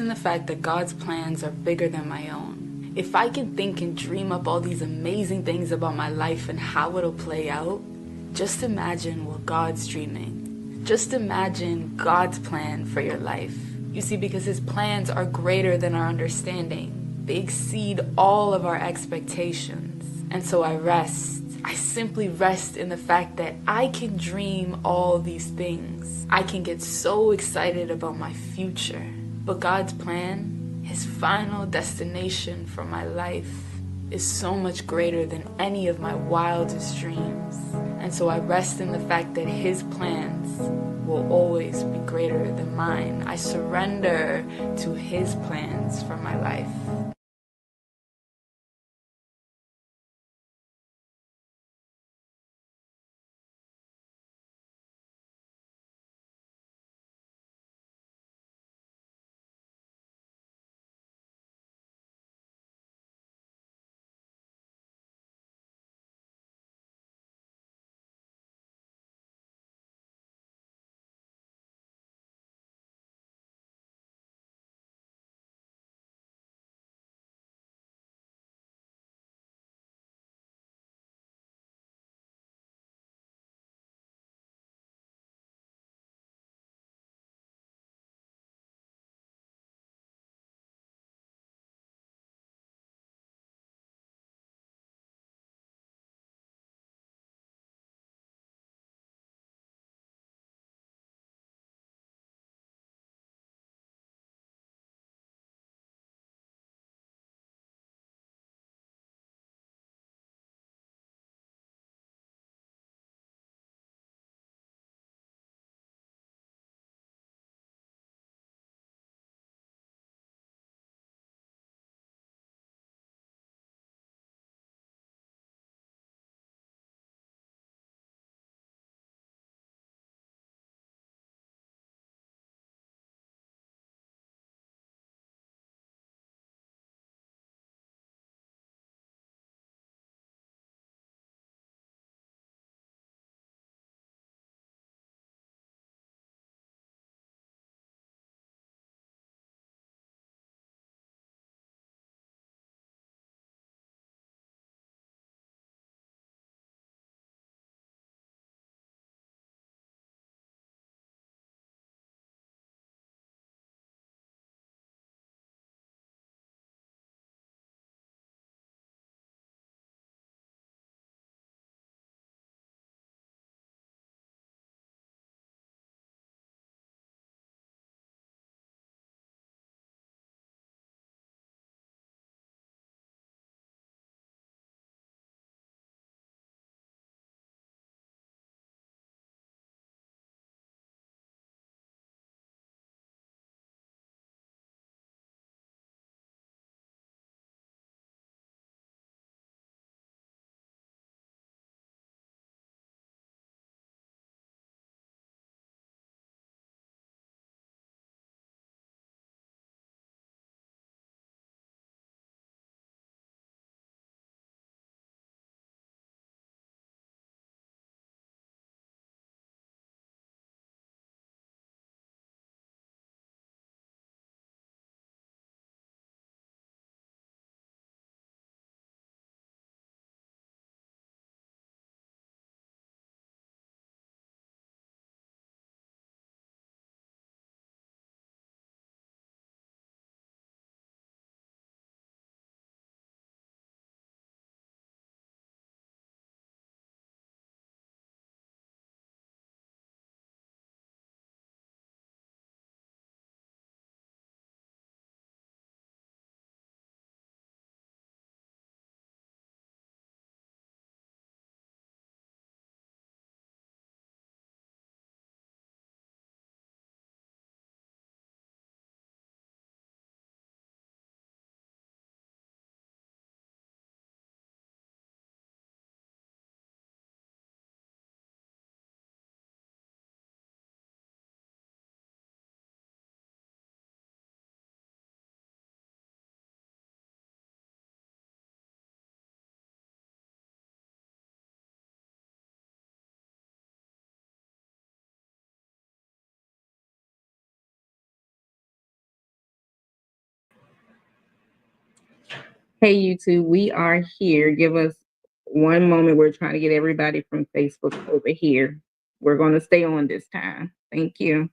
in the fact that God's plans are bigger than my own. If I can think and dream up all these amazing things about my life and how it'll play out, just imagine what God's dreaming. Just imagine God's plan for your life. You see, because His plans are greater than our understanding. They exceed all of our expectations. And so I rest. I simply rest in the fact that I can dream all these things. I can get so excited about my future. But God's plan, His final destination for my life, is so much greater than any of my wildest dreams. And so I rest in the fact that His plans will always be greater than mine. I surrender to His plans for my life. Hey, YouTube, we are here. Give us one moment. We're trying to get everybody from Facebook over here. We're going to stay on this time. Thank you.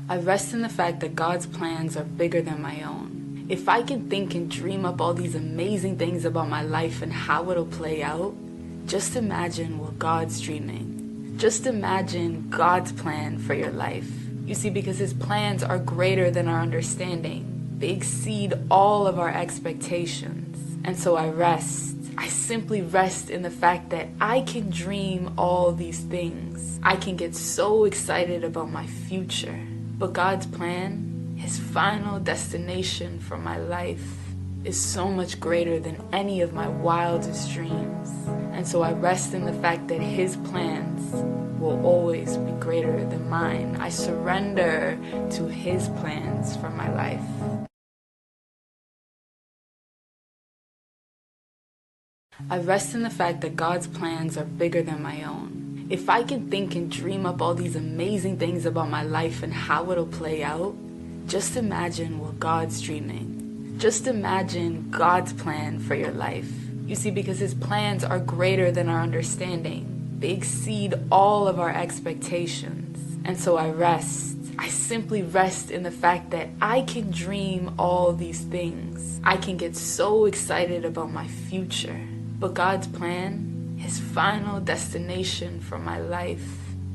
I rest in the fact that God's plans are bigger than my own. If I can think and dream up all these amazing things about my life and how it'll play out, just imagine what God's dreaming. Just imagine God's plan for your life. You see, because His plans are greater than our understanding. They exceed all of our expectations. And so I rest. I simply rest in the fact that I can dream all these things. I can get so excited about my future. But God's plan, His final destination for my life, is so much greater than any of my wildest dreams. And so I rest in the fact that His plans will always be greater than mine. I surrender to His plans for my life. I rest in the fact that God's plans are bigger than my own. If I can think and dream up all these amazing things about my life and how it'll play out, just imagine what God's dreaming. Just imagine God's plan for your life. You see, because His plans are greater than our understanding. They exceed all of our expectations. And so I rest. I simply rest in the fact that I can dream all these things. I can get so excited about my future. But God's plan, His final destination for my life,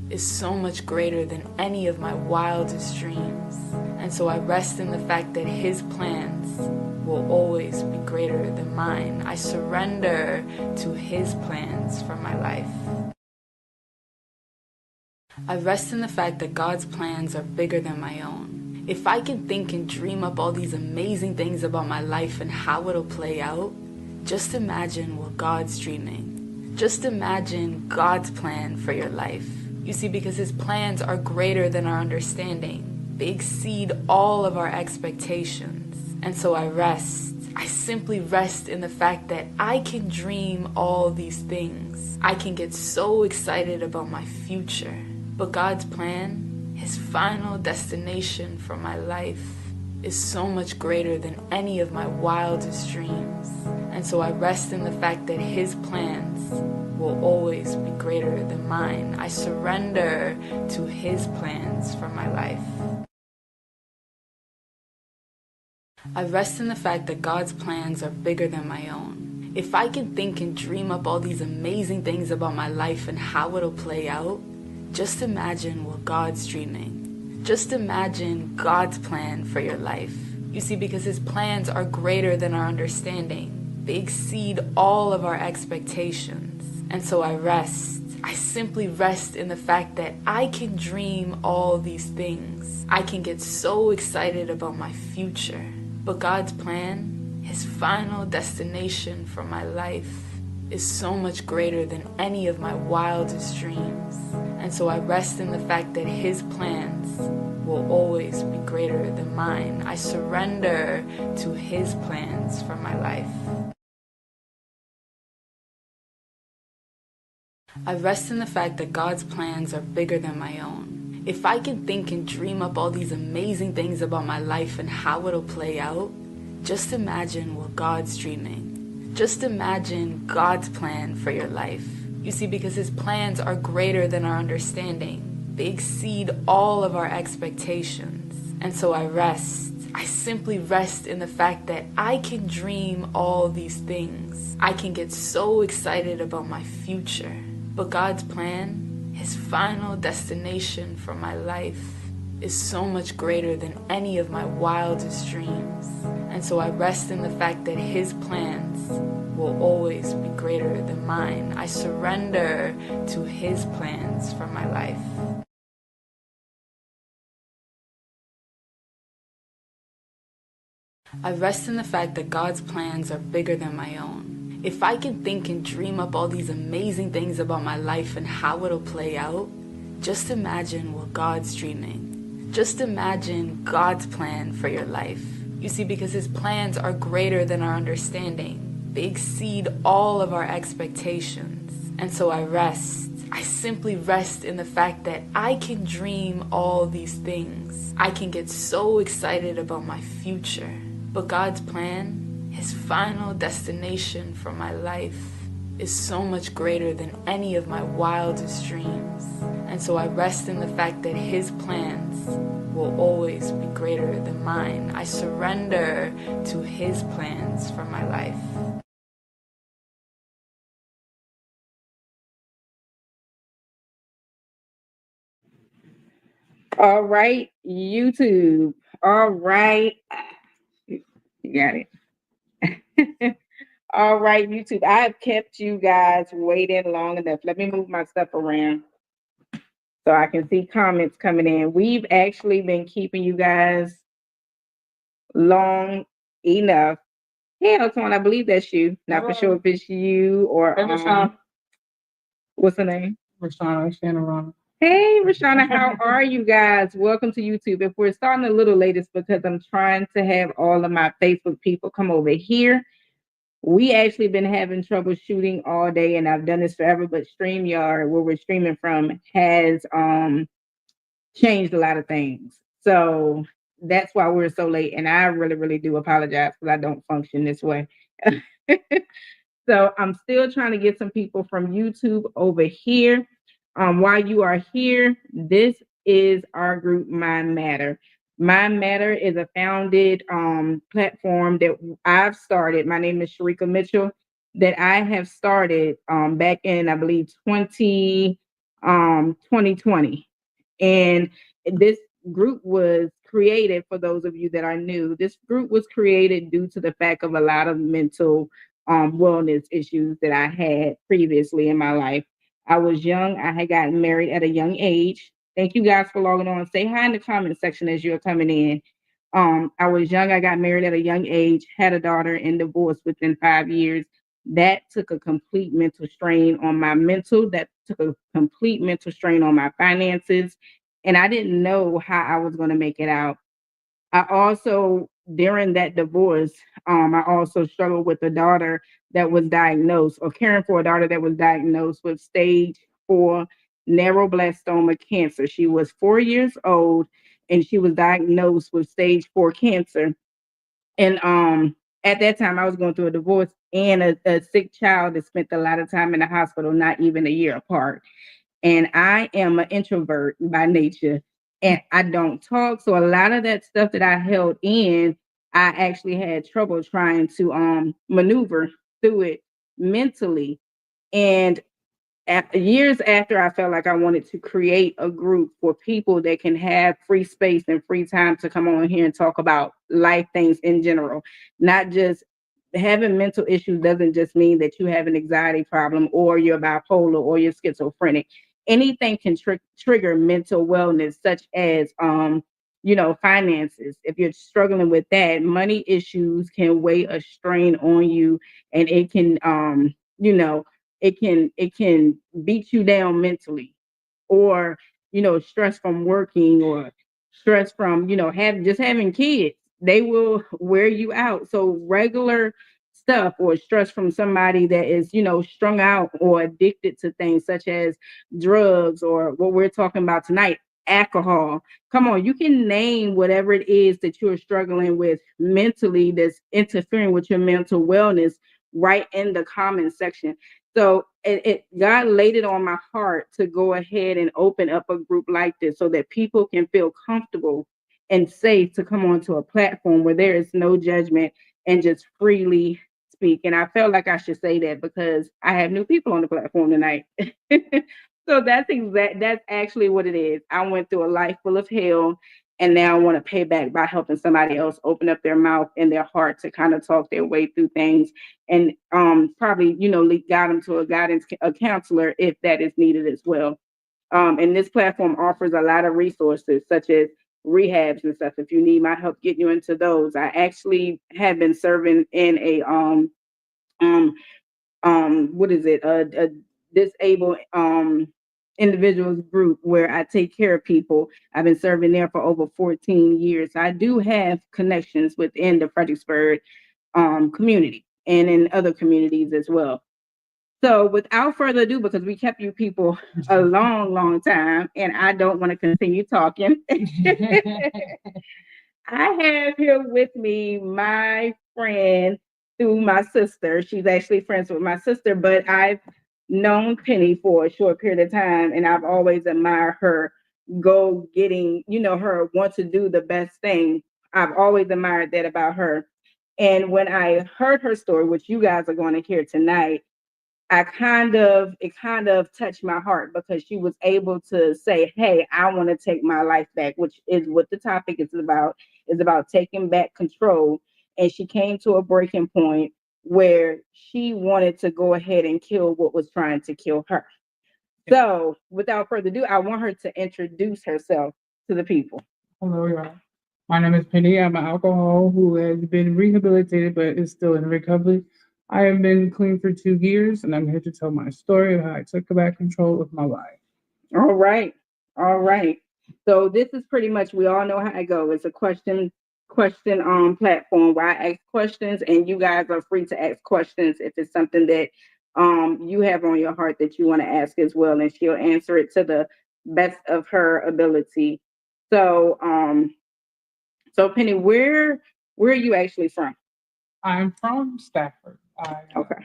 is so much greater than any of my wildest dreams. And so I rest in the fact that His plans will always be greater than mine. I surrender to His plans for my life. I rest in the fact that God's plans are bigger than my own. If I can think and dream up all these amazing things about my life and how it'll play out, just imagine what God's dreaming. Just imagine God's plan for your life. You see, because His plans are greater than our understanding. They exceed all of our expectations. And so I rest. I simply rest in the fact that I can dream all these things. I can get so excited about my future. But God's plan, His final destination for my life, is so much greater than any of my wildest dreams. And so I rest in the fact that His plans will always be greater than mine. I surrender to His plans for my life. I rest in the fact that God's plans are bigger than my own. If I can think and dream up all these amazing things about my life and how it'll play out, just imagine what God's dreaming. Just imagine God's plan for your life. You see, because His plans are greater than our understanding. They exceed all of our expectations. And so I rest. I simply rest in the fact that I can dream all these things. I can get so excited about my future. But God's plan, His final destination for my life, is so much greater than any of my wildest dreams. And so I rest in the fact that His plans will always be greater than mine. I surrender to His plans for my life. I rest in the fact that God's plans are bigger than my own. If I can think and dream up all these amazing things about my life and how it'll play out, just imagine what God's dreaming. Just imagine God's plan for your life. You see, because his plans are greater than our understanding. They exceed all of our expectations. And so I rest. I simply rest in the fact that I can dream all these things. I can get so excited about my future. But God's plan, his final destination for my life, is so much greater than any of my wildest dreams. And so I rest in the fact that his plans will always be greater than mine. I surrender to his plans for my life. I rest in the fact that God's plans are bigger than my own. If I can think and dream up all these amazing things about my life and how it'll play out, just imagine what God's dreaming. Just imagine God's plan for your life. You see, because his plans are greater than our understanding. They exceed all of our expectations. And so I rest. I simply rest in the fact that I can dream all these things. I can get so excited about my future. But God's plan, his final destination for my life, is so much greater than any of my wildest dreams. And so I rest in the fact that his plans will always be greater than mine. I surrender to his plans for my life. All right, YouTube. All right. You got it. All right, YouTube. I have kept you guys waiting long enough. Let me move my stuff around so I can see comments coming in. We've actually been keeping you guys long enough. Hey, Elton, I believe that's you. Not for sure if it's you or what's the name? Rashana Shannon. Hey, Rashana, how are you guys? Welcome to YouTube. If we're starting a little late, it's because I'm trying to have all of my Facebook people come over here. We actually been having trouble shooting all day, and I've done this forever, but StreamYard, where we're streaming from, has changed a lot of things. So that's why we're so late. And I really, really do apologize because I don't function this way. So I'm still trying to get some people from YouTube over here. While you are here, this is our group, Mind Matter. Mind Matter is a founded platform that I've started. My name is Sharika Mitchell, that I have started back in, I believe, 2020. And this group was created, for those of you that are new, this group was created due to the fact of a lot of mental wellness issues that I had previously in my life. I was young. I had gotten married at a young age. Thank you guys for logging on. Say hi in the comment section as you're coming in. I was young. I got married at a young age, had a daughter, and divorced within 5 years. That took a complete mental strain on my mental. That took a complete mental strain on my finances. And I didn't know how I was going to make it out. I also, during that divorce, I also struggled with a daughter that was diagnosed, or caring for a daughter that was diagnosed with stage 4 neuroblastoma cancer. She was 4 years old and she was diagnosed with stage 4 cancer. And at that time, I was going through a divorce and a sick child that spent a lot of time in the hospital, not even a year apart. And I am an introvert by nature and I don't talk. So a lot of that stuff that I held in, I actually had trouble trying to maneuver through it mentally. And years after, I felt like I wanted to create a group for people that can have free space and free time to come on here and talk about life things in general. Not just having mental issues doesn't just mean that you have an anxiety problem or you're bipolar or you're schizophrenic. Anything can trigger mental wellness, such as finances. If you're struggling with that, money issues can weigh a strain on you, and it can it can beat you down mentally, or stress from working, or stress from having kids. They will wear you out. So regular stuff, or stress from somebody that is strung out or addicted to things such as drugs, or what we're talking about tonight, alcohol. Come on, you can name whatever it is that you're struggling with mentally that's interfering with your mental wellness. right in the comment section. So God laid it on my heart to go ahead and open up a group like this so that people can feel comfortable and safe to come onto a platform where there is no judgment and just freely speak. And I felt like I should say that because I have new people on the platform tonight. So that's actually what it is. I went through a life full of hell, and now I want to pay back by helping somebody else open up their mouth and their heart to kind of talk their way through things, and probably guide them to a counselor if that is needed as well. And this platform offers a lot of resources such as rehabs and stuff. If you need my help getting you into those, I actually have been serving in a um what is it, a disabled individuals group where I take care of people. I've been serving there for over 14 years. I do have connections within the Fredericksburg community and in other communities as well. So without further ado, because we kept you people a long, long time, and I don't want to continue talking, I have here with me my friend through my sister. She's actually friends with my sister, but I've known Penny for a short period of time, and I've always admired her go getting, her want to do the best thing. I've always admired that about her. And when I heard her story, which you guys are going to hear tonight, it kind of touched my heart because she was able to say, "Hey, I want to take my life back," which is what the topic is about taking back control. And she came to a breaking point where she wanted to go ahead and kill what was trying to kill her. So, without further ado, I want her to introduce herself to the people. Hello, y'all. My name is Penny. I'm an alcohol who has been rehabilitated but is still in recovery. I have been clean for 2 years, and I'm here to tell my story of how I took back control of my life. All right. All right. So this is pretty much, we all know how it goes. It's a question platform where I ask questions and you guys are free to ask questions if it's something that you have on your heart that you want to ask as well, and she'll answer it to the best of her ability. So so Penny, where are you actually from? I'm from Stafford. I Okay.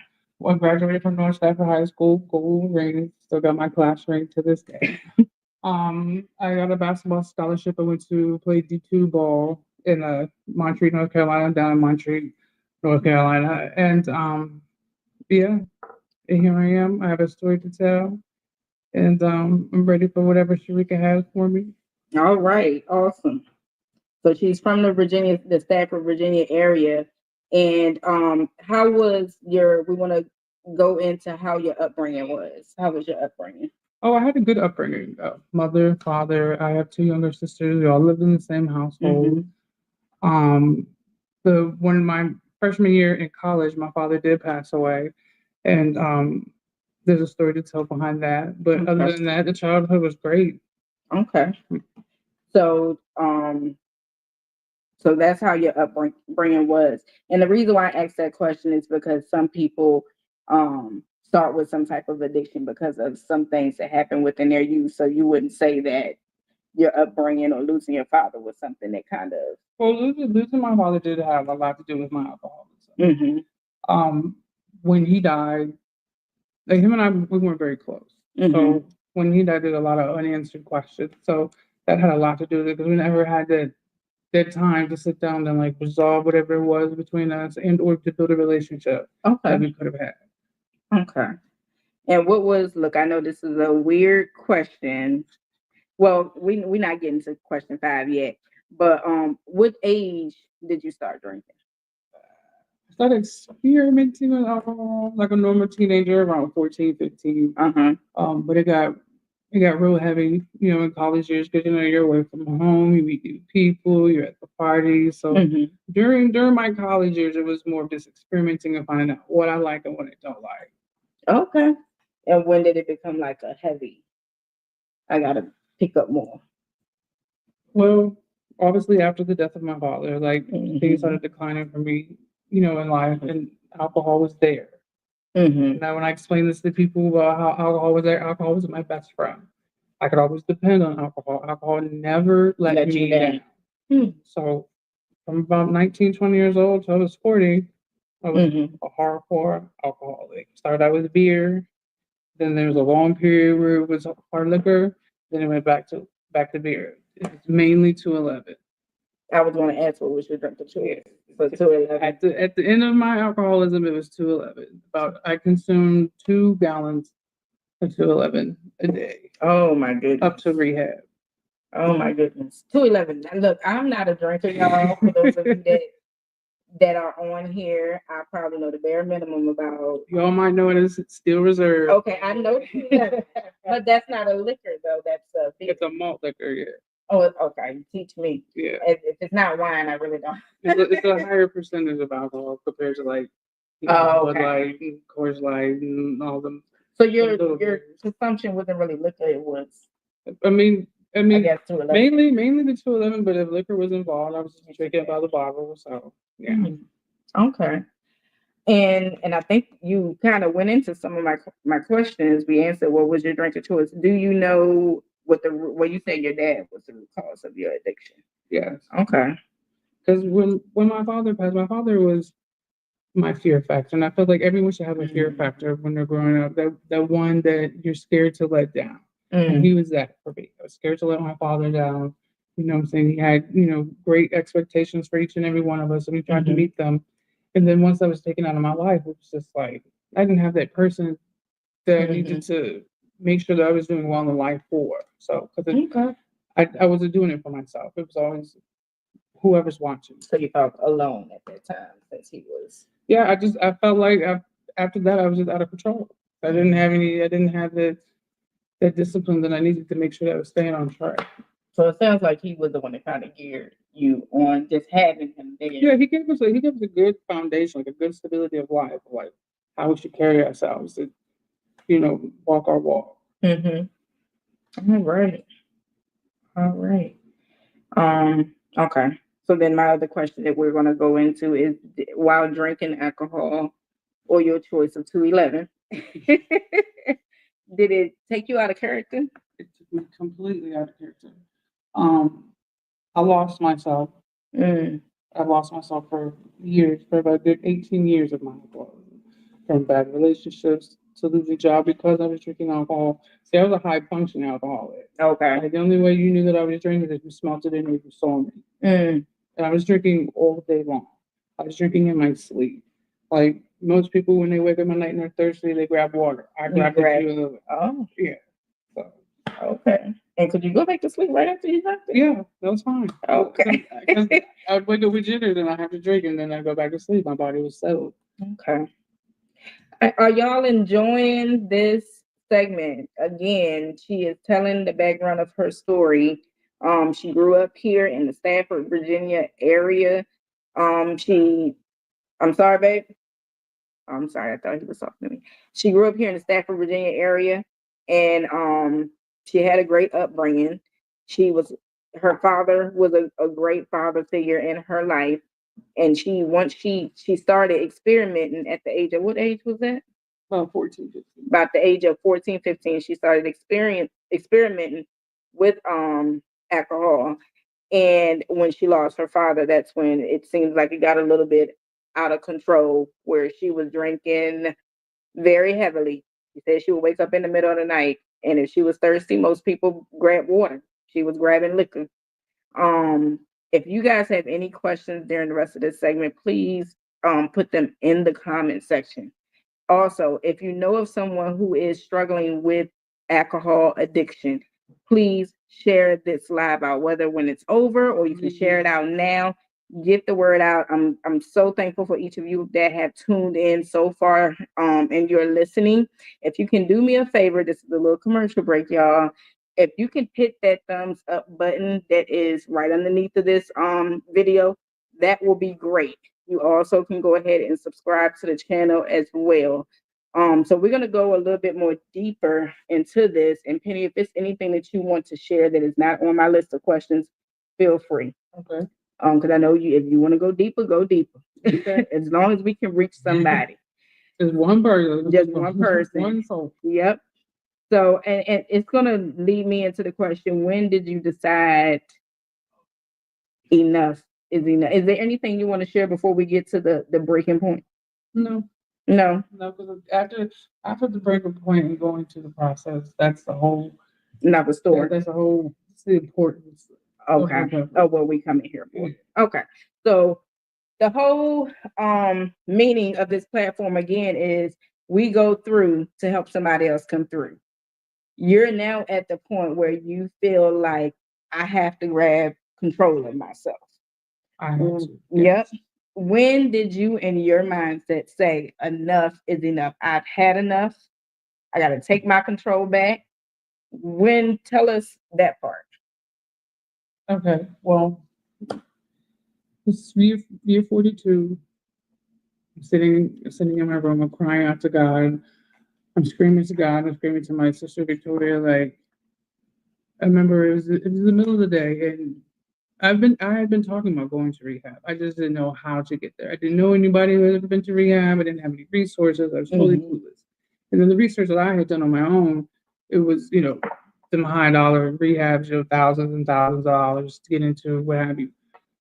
graduated from North Stafford High School, gold ring, still got my class ring to this day. I got a basketball scholarship. I went to play D2 ball in Montreat, North Carolina, down in Montreat, North Carolina. And yeah, and here I am. I have a story to tell. And I'm ready for whatever Sharika has for me. All right, awesome. So she's from the Stafford, Virginia area. And how was we want to go into how your upbringing was. How was your upbringing? Oh, I had a good upbringing. Mother, father. I have two younger sisters. We all lived in the same household. Um, the When my freshman year in college, my father did pass away, and there's a story to tell behind that. But other Okay. than that, the childhood was great. Okay. So so that's how your upbringing was. And the reason why I asked that question is because some people start with some type of addiction because of some things that happen within their youth. So you wouldn't say that your upbringing or losing your father was something that kind of. Well, losing my father did have a lot to do with my alcoholism. Mm-hmm. When he died, like him and I, we weren't very close. Mm-hmm. So when he died, there's a lot of unanswered questions. So that had a lot to do with it because we never had that time to sit down and like resolve whatever it was between us and or to build a relationship that we could have had. Okay. And what was, look, I know this is a weird question. Well, we're not getting to question 5 yet, but what age did you start drinking? I started experimenting with alcohol like a normal teenager around 14, 15. But it got real heavy, in college years because you're away from home, you meet new people, you're at the parties. So during my college years, it was more of just experimenting and finding out what I like and what I don't like. Okay. And when did it become like a heavy? I gotta pick up more. Well, obviously after the death of my father, like things started declining for me, in life, and alcohol was there. Now, when I explain this to people about how alcohol was there, alcohol was my best friend. I could always depend on alcohol. Alcohol never let me down. So from about 19, 20 years old till I was 40, I was a hardcore alcoholic. Started out with beer, then there was a long period where it was hard liquor, then it went back to beer. It's mainly 211. I was going to ask what was your drink of choice for Yeah. 211. At the end of my alcoholism, it was 211. I consumed 2 gallons of 211 a day Oh my goodness. up to rehab. Oh my goodness. 211. Now, look, I'm not a drinker, y'all. For those of you that are on here, I probably know the bare minimum about. Y'all might know it as Steel Reserve. Okay, I know, 211, but that's not a liquor though. That's a beer. It's a malt liquor, yeah. Oh, okay. Teach me. Yeah. If it's not wine, I really don't. It's a higher percentage of alcohol compared to like Bud Light and Coors Light and all them. So your consumption wasn't really liquor. It was. I mean, I guess 211. mainly the 211, but if liquor was involved, I was just drinking by the bottle. So yeah. Okay. And I think you kind of went into some of my questions. We answered what was your drink of choice. Do you know what you said your dad was the root cause of your addiction? Yes. Okay. Because when my father passed, my father was my fear factor, and I feel like everyone should have a fear factor when they're growing up. That one that you're scared to let down. And he was that for me. I was scared to let my father down. You know what I'm saying? He had, great expectations for each and every one of us, and we tried to meet them. And then once I was taken out of my life, it was just like I didn't have that person that I needed to make sure that I was doing well in life for. So, because I wasn't doing it for myself. It was always whoever's watching. So you felt alone at that time since he was. Yeah, I felt like after that I was just out of control. I didn't have that discipline that I needed to make sure that I was staying on track. So it sounds like he was the one that kind of geared you on just having him there. Yeah, he gave us a good foundation, like a good stability of life, like how we should carry ourselves, to, walk our walk. All right. Okay. So then my other question that we're going to go into is, while drinking alcohol or your choice of 211, did it take you out of character? It took me completely out of character. I lost myself. I lost myself for years, for about a good 18 years of my alcoholism. From bad relationships to losing a job because I was drinking alcohol. See, I was a high functioning alcoholic. Okay. Like, the only way you knew that I was drinking is if you smelled it and if you saw me. And I was drinking all day long. I was drinking in my sleep. Like most people, when they wake up at night and they're thirsty, they grab water. I grabbed it. Oh. Yeah. So. Okay. And could you go back to sleep right after you drank it? Yeah, that was fine. Okay. I would wake up with jitters and I have to drink, and then I go back to sleep. My body was settled. Okay. Are y'all enjoying this segment? Again, she is telling the background of her story. She grew up here in the Stafford, Virginia area. I'm sorry, babe. I'm sorry, I thought he was talking to me. She grew up here in the Stafford, Virginia area, and she had a great upbringing. Her father was a great father figure in her life. And once she started experimenting at the age of, what age was that? About 14, 15. About the age of 14, 15, she started experimenting with alcohol. And when she lost her father, that's when it seems like it got a little bit out of control, where she was drinking very heavily. She said she would wake up in the middle of the night, and if she was thirsty, most people grab water. She was grabbing liquor. If you guys have any questions during the rest of this segment, please put them in the comment section. Also, if you know of someone who is struggling with alcohol addiction, please share this live out, whether when it's over or you can share it out now. Get the word out. I'm so thankful for each of you that have tuned in so far, and you're listening. If you can do me a favor, this is a little commercial break, y'all. If you can hit that thumbs up button that is right underneath of this video, that will be great. You also can go ahead and subscribe to the channel as well. So we're going to go a little bit more deeper into this. And Penny, if it's anything that you want to share that is not on my list of questions, feel free. Okay. Because I know if you want to go deeper, go deeper. Okay. As long as we can reach somebody. Just one person. Just one person. One soul. Yep. So, and it's going to lead me into the question, when did you decide enough is enough? Is there anything you want to share before we get to the breaking point? No, No, because after the breaking point and going to the process, that's the whole. not the store. That's the whole. It's the importance. Okay. Of what we coming here for. Okay. So the whole meaning of this platform again is we go through to help somebody else come through. You're now at the point where you feel like I have to grab control of myself. I have to. Yep. When did you in your mindset say enough is enough? I've had enough. I got to take my control back. When tell us that part. Okay. Well, it's year 42. I'm sitting in my room. I'm crying out to God. I'm screaming to God. I'm screaming to my sister Victoria. Like I remember it was the middle of the day, and I had been talking about going to rehab. I just didn't know how to get there. I didn't know anybody who had ever been to rehab. I didn't have any resources. I was totally clueless. And then the research that I had done on my own, it was, some high dollar rehabs, thousands and thousands of dollars to get into, what have you.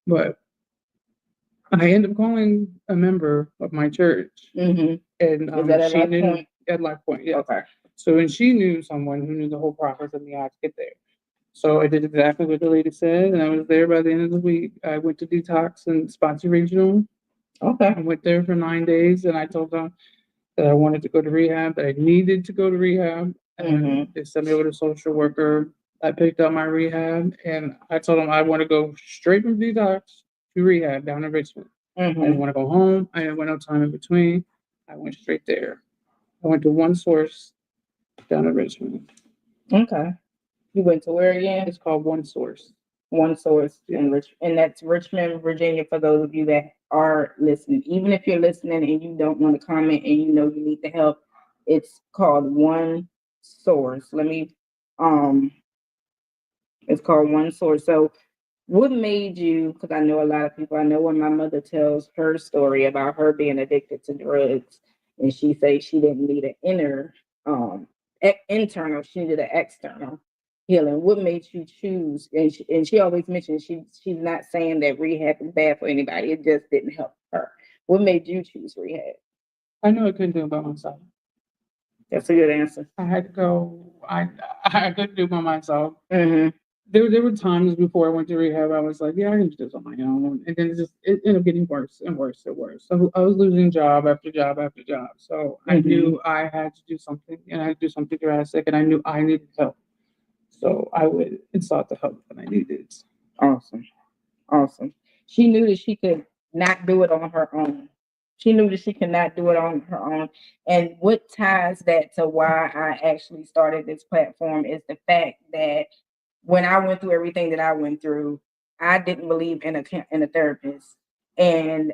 But I ended up calling a member of my church, and Was that at she Life knew Point? at Life Point. Yeah. Okay. So, and she knew someone who knew the whole process of me how to get there. So I did exactly what the lady said, and I was there by the end of the week. I went to Detox and Spotsy Regional. Okay. I went there for 9 days, and I told them that I wanted to go to rehab, that I needed to go to rehab. And they sent me over to social worker. I picked up my rehab, and I told them I want to go straight from Detox to rehab down in Richmond. I didn't want to go home. I didn't want no time in between. I went straight there. I went to One Source down in Richmond. Okay. You went to where again? It's called One Source. One Source and that's Richmond, Virginia. For those of you that are listening, even if you're listening and you don't want to comment and you know you need the help, it's called One Source. It's called One Source. So, what made you? Because I know a lot of people. I know when my mother tells her story about her being addicted to drugs, and she says she didn't need an internal, she needed an external healing. What made you choose? And she always mentions she's not saying that rehab is bad for anybody. It just didn't help her. What made you choose rehab? I knew I couldn't do it by myself. That's a good answer. I had to go. I couldn't do it by myself. There were times before I went to rehab, I was like, yeah, I can do this on my own. And then it ended up getting worse and worse and worse. So I was losing job after job after job. So I knew I had to do something, and I had to do something drastic, and I knew I needed help. So I went and sought the help that I needed. Awesome. She knew that she could not do it on her own. She knew that she could not do it on her own. And what ties that to why I actually started this platform is the fact that when I went through everything that I went through, I didn't believe in a therapist, and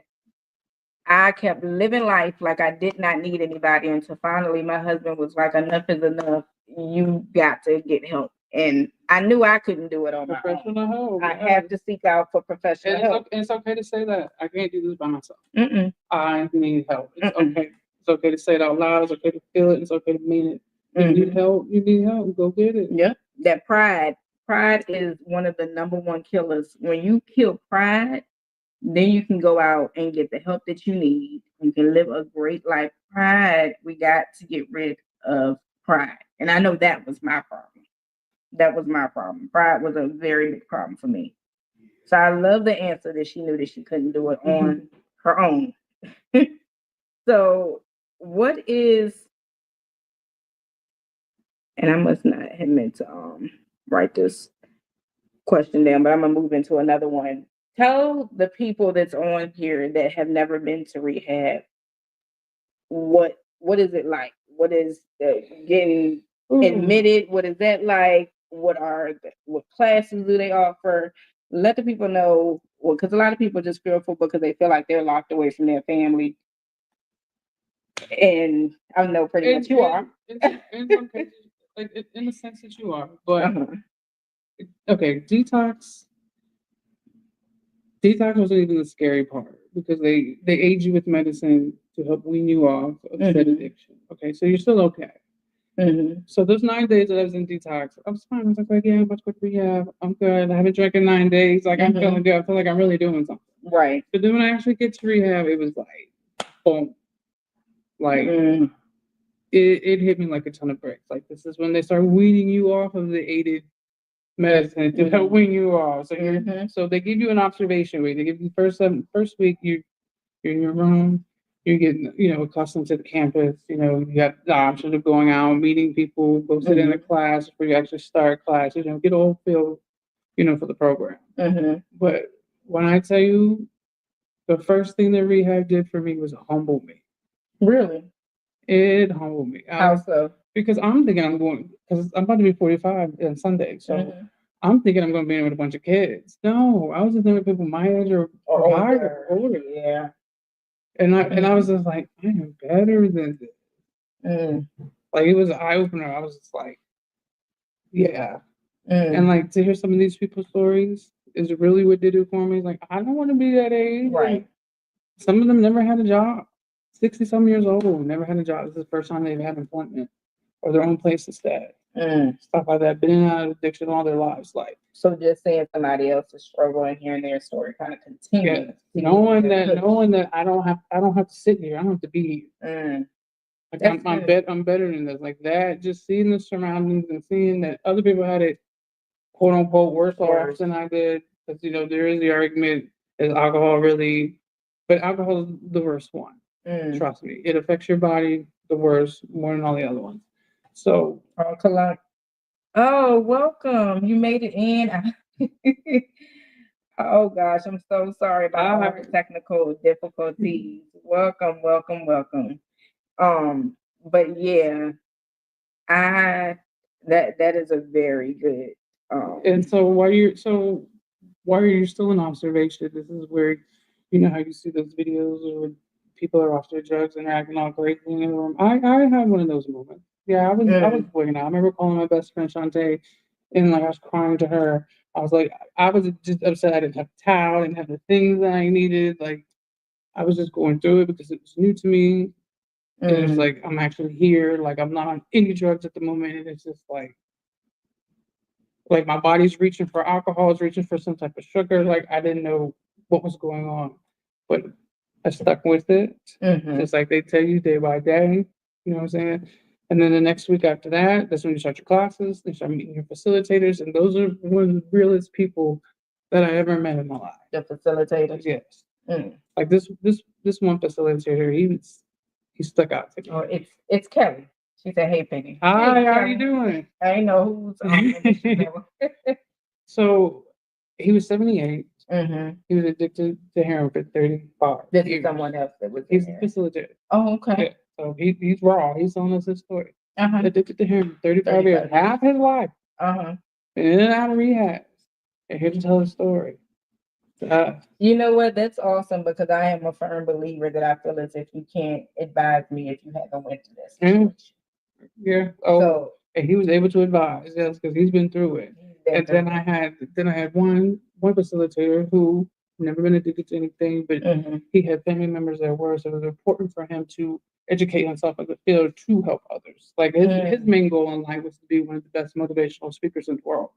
I kept living life like I did not need anybody until finally my husband was like, "Enough is enough. You got to get help." And I knew I couldn't do it on my own. Professional help. I have to seek out for professional help. And it's okay to say that. I can't do this by myself. I need help. It's okay. It's okay to say it out loud. It's okay to feel it. It's okay to mean it. You need help. You need help. Go get it. Yeah. That pride is one of the number one killers. When you kill pride, then you can go out and get the help that you need. You can live a great life. Pride, we got to get rid of pride. And I know that was my problem. That was my problem. Pride was a very big problem for me. So I love the answer that she knew that she couldn't do it on her own. So what is, and I must not have meant to write this question down, but I'm gonna move into another one. Tell the people that's on here that have never been to rehab what is it like? What is getting admitted? What is that like? What classes do they offer? Let the people know. Well, because a lot of people just fearful because they feel like they're locked away from their family. And I know pretty much you are. It's okay, like in the sense that you are, but okay, detox. Detox wasn't even the scary part because they aid you with medicine to help wean you off of said addiction. Okay, so you're still okay. So those 9 days that I was in detox, I was fine. I was like, yeah, I'm about to go to rehab. I'm good. I haven't drank in 9 days. Like I'm feeling good. I feel like I'm really doing something. Right. But then when I actually get to rehab, it was like, boom. Like it hit me like a ton of bricks. Like this is when they start weaning you off of the aided medicine to help wean you off. So so they give you an observation week. They give you first week you're in your room. You're getting, accustomed to the campus. You got the option of going out, meeting people, go sit in a class before you actually start class. Get all feel, for the program. But when I tell you, the first thing that rehab did for me was humble me. Really? It humbled me. How so? Because I'm thinking because I'm about to be 45 on Sunday. So I'm thinking I'm going to be in with a bunch of kids. No, I was just in with people my age or higher, older. Yeah. And I was just like, I am better than this. Like, it was an eye opener. I was just like, yeah. And like to hear some of these people's stories is really what did it for me. Like, I don't want to be that age. Right. Some of them never had a job. 60-some years old, never had a job. This is the first time they've had employment or their own place to stay. Stuff like that. Been in and out of addiction all their lives. Like, so just seeing somebody else's struggle and hearing their story kind of continues. Yeah. Knowing that I don't have to sit here. I don't have to be here. Like I'm better than this. Like that, just seeing the surroundings and seeing that other people had it quote unquote worse off than I did. Because there is the argument, is alcohol really, but alcohol is the worst one. Trust me. It affects your body the worst, more than all the other ones. So oh, welcome. You made it in. Oh gosh, I'm so sorry about all the technical difficulties. Welcome. But yeah, that is a very good and so while you're still in observation, this is where how you see those videos where people are off their drugs and they're acting all crazy in the room. I had one of those moments. Yeah, I was wigging out. I remember calling my best friend Shantae and like I was crying to her. I was like, I was just upset I didn't have a towel, I didn't have the things that I needed. Like I was just going through it because it was new to me. And it's like I'm actually here. Like I'm not on any drugs at the moment. And it's just like my body's reaching for alcohol, it's reaching for some type of sugar. Like I didn't know what was going on. But I stuck with it. Just like they tell you day by day. You know what I'm saying? And then the next week after that, that's when you start your classes, you start meeting your facilitators, and those are one of the realest people that I ever met in my life. The facilitators? Yes. Like this one facilitator, he stuck out to me. Oh, it's Kelly. She said, "Hey, Penny. Hi, hey, how are you doing?" I know who's So he was 78. He was addicted to heroin for 35 This years. is someone else that was He's a facilitator. Oh, okay. Yeah. So he's raw. He's telling us his story. Addicted to heroin 35 years, half his life. Been in and out of rehab. And here to tell his story. You know what? That's awesome because I am a firm believer that I feel as if you can't advise me if you haven't went through this situation. Yeah. Oh, and he was able to advise, yes, because he's been through it. And then I had one facilitator who never been addicted to anything, but he had family members that were, so it was important for him to educate himself in the field to help others. Like his main goal in life was to be one of the best motivational speakers in the world.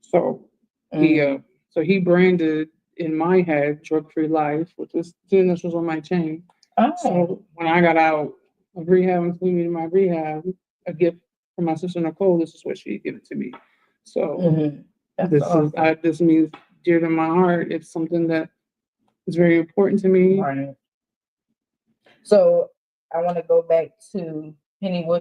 So he branded in my head drug-free life, which was the initials on my chain. So when I got out of rehab, including in my rehab, a gift from my sister Nicole, this is what she gave it to me. So this means dear to my heart. It's something that is very important to me. Right. So I want to go back to Penny. We're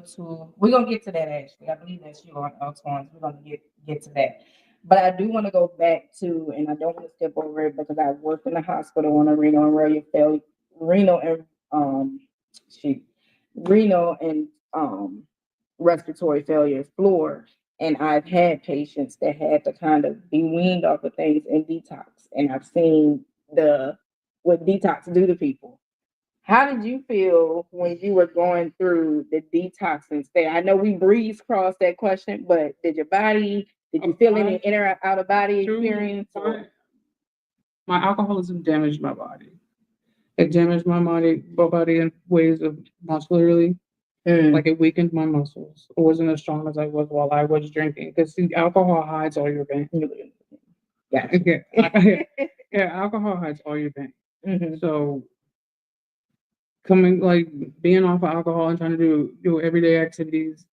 gonna get to that actually. I believe that's you on Alton's. We're gonna get to that. But I do want to go back to, and I don't want to skip over it because I worked in the hospital on a renal and respiratory failure floor. And I've had patients that had to kind of be weaned off of things and detox. And I've seen what detox do to people. How did you feel when you were going through the detoxing state? I know we breezed across that question, but did you feel any in or out of body experience? My alcoholism damaged my body. It damaged my body in ways of muscularly. Like it weakened my muscles. It wasn't as strong as I was while I was drinking. Because alcohol hides all your pain. Yeah, alcohol hides all your pain. So coming like being off of alcohol and trying to do everyday activities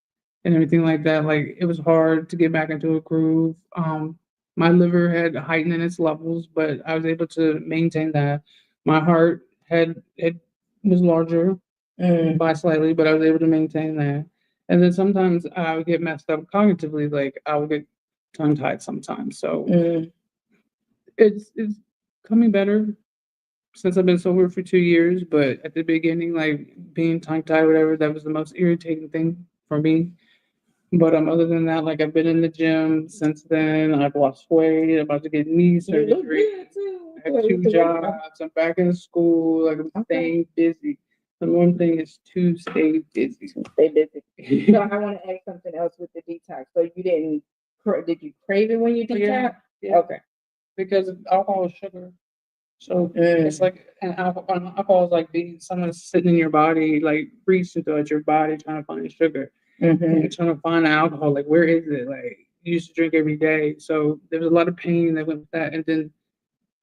and everything like that, like it was hard to get back into a groove. My liver had heightened in its levels, but I was able to maintain that. My heart had it was larger by slightly, but I was able to maintain that. And then sometimes I would get messed up cognitively, like I would get tongue tied sometimes. So it's coming better since I've been sober for 2 years, but at the beginning, like being tongue tied, whatever, that was the most irritating thing for me. But other than that, like I've been in the gym since then. I've lost weight. I'm about to get knee surgery. I have 2 jobs. I'm back in school. Like I'm staying busy. The one thing is to stay busy. Stay busy. So I want to ask something else with the detox. So you did you crave it when you detox? Yeah. Okay. Because alcohol is sugar. So it's like alcohol is like being someone sitting in your body, like reaching throughout your body trying to find sugar. And you're trying to find alcohol, like where is it? Like you used to drink every day. So there was a lot of pain that went with that. And then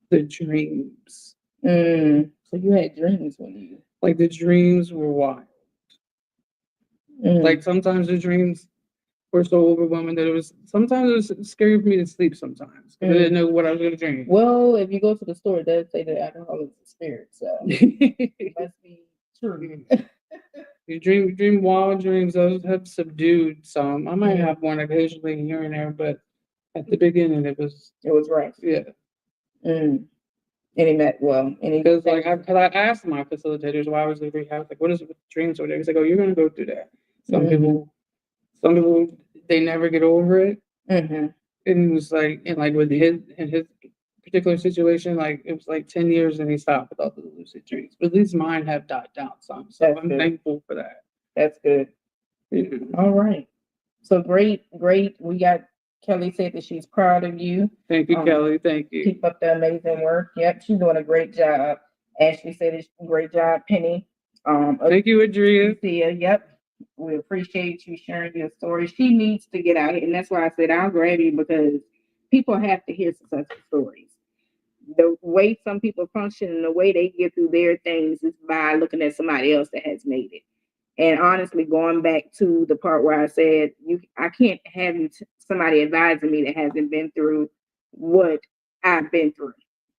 the dreams. So you had dreams when you Like the dreams were wild. Like sometimes the dreams were so overwhelming that sometimes it was scary for me to sleep sometimes. I didn't know what I was gonna dream. Well, if you go to the store, it does say that alcohol is a spirit, so it must be true. You dream wild dreams. Those have subdued some. I might have one occasionally here and there, but at the beginning it was right. Yeah. Because I asked my facilitators while I was in rehab, like, what is it with dreams or whatever? He's like, oh, you're gonna go through that. Some people they never get over it. And it was like, and like with his particular situation, like it was like 10 years and he stopped with all the lucid dreams. But at least mine have died down some. So I'm thankful for that. That's good. Yeah. All right. So great. We got Kelly said that she's proud of you. Thank you, Kelly. Thank you. Keep up the amazing work. Yep, she's doing a great job. Ashley said it's a great job, Penny. Thank you, Adria. Yep. We appreciate you sharing your story. She needs to get out here, and that's why I said I'll grab you because people have to hear successful stories. The way some people function and the way they get through their things is by looking at somebody else that has made it. And honestly, going back to the part where I said I can't have somebody advising me that hasn't been through what I've been through.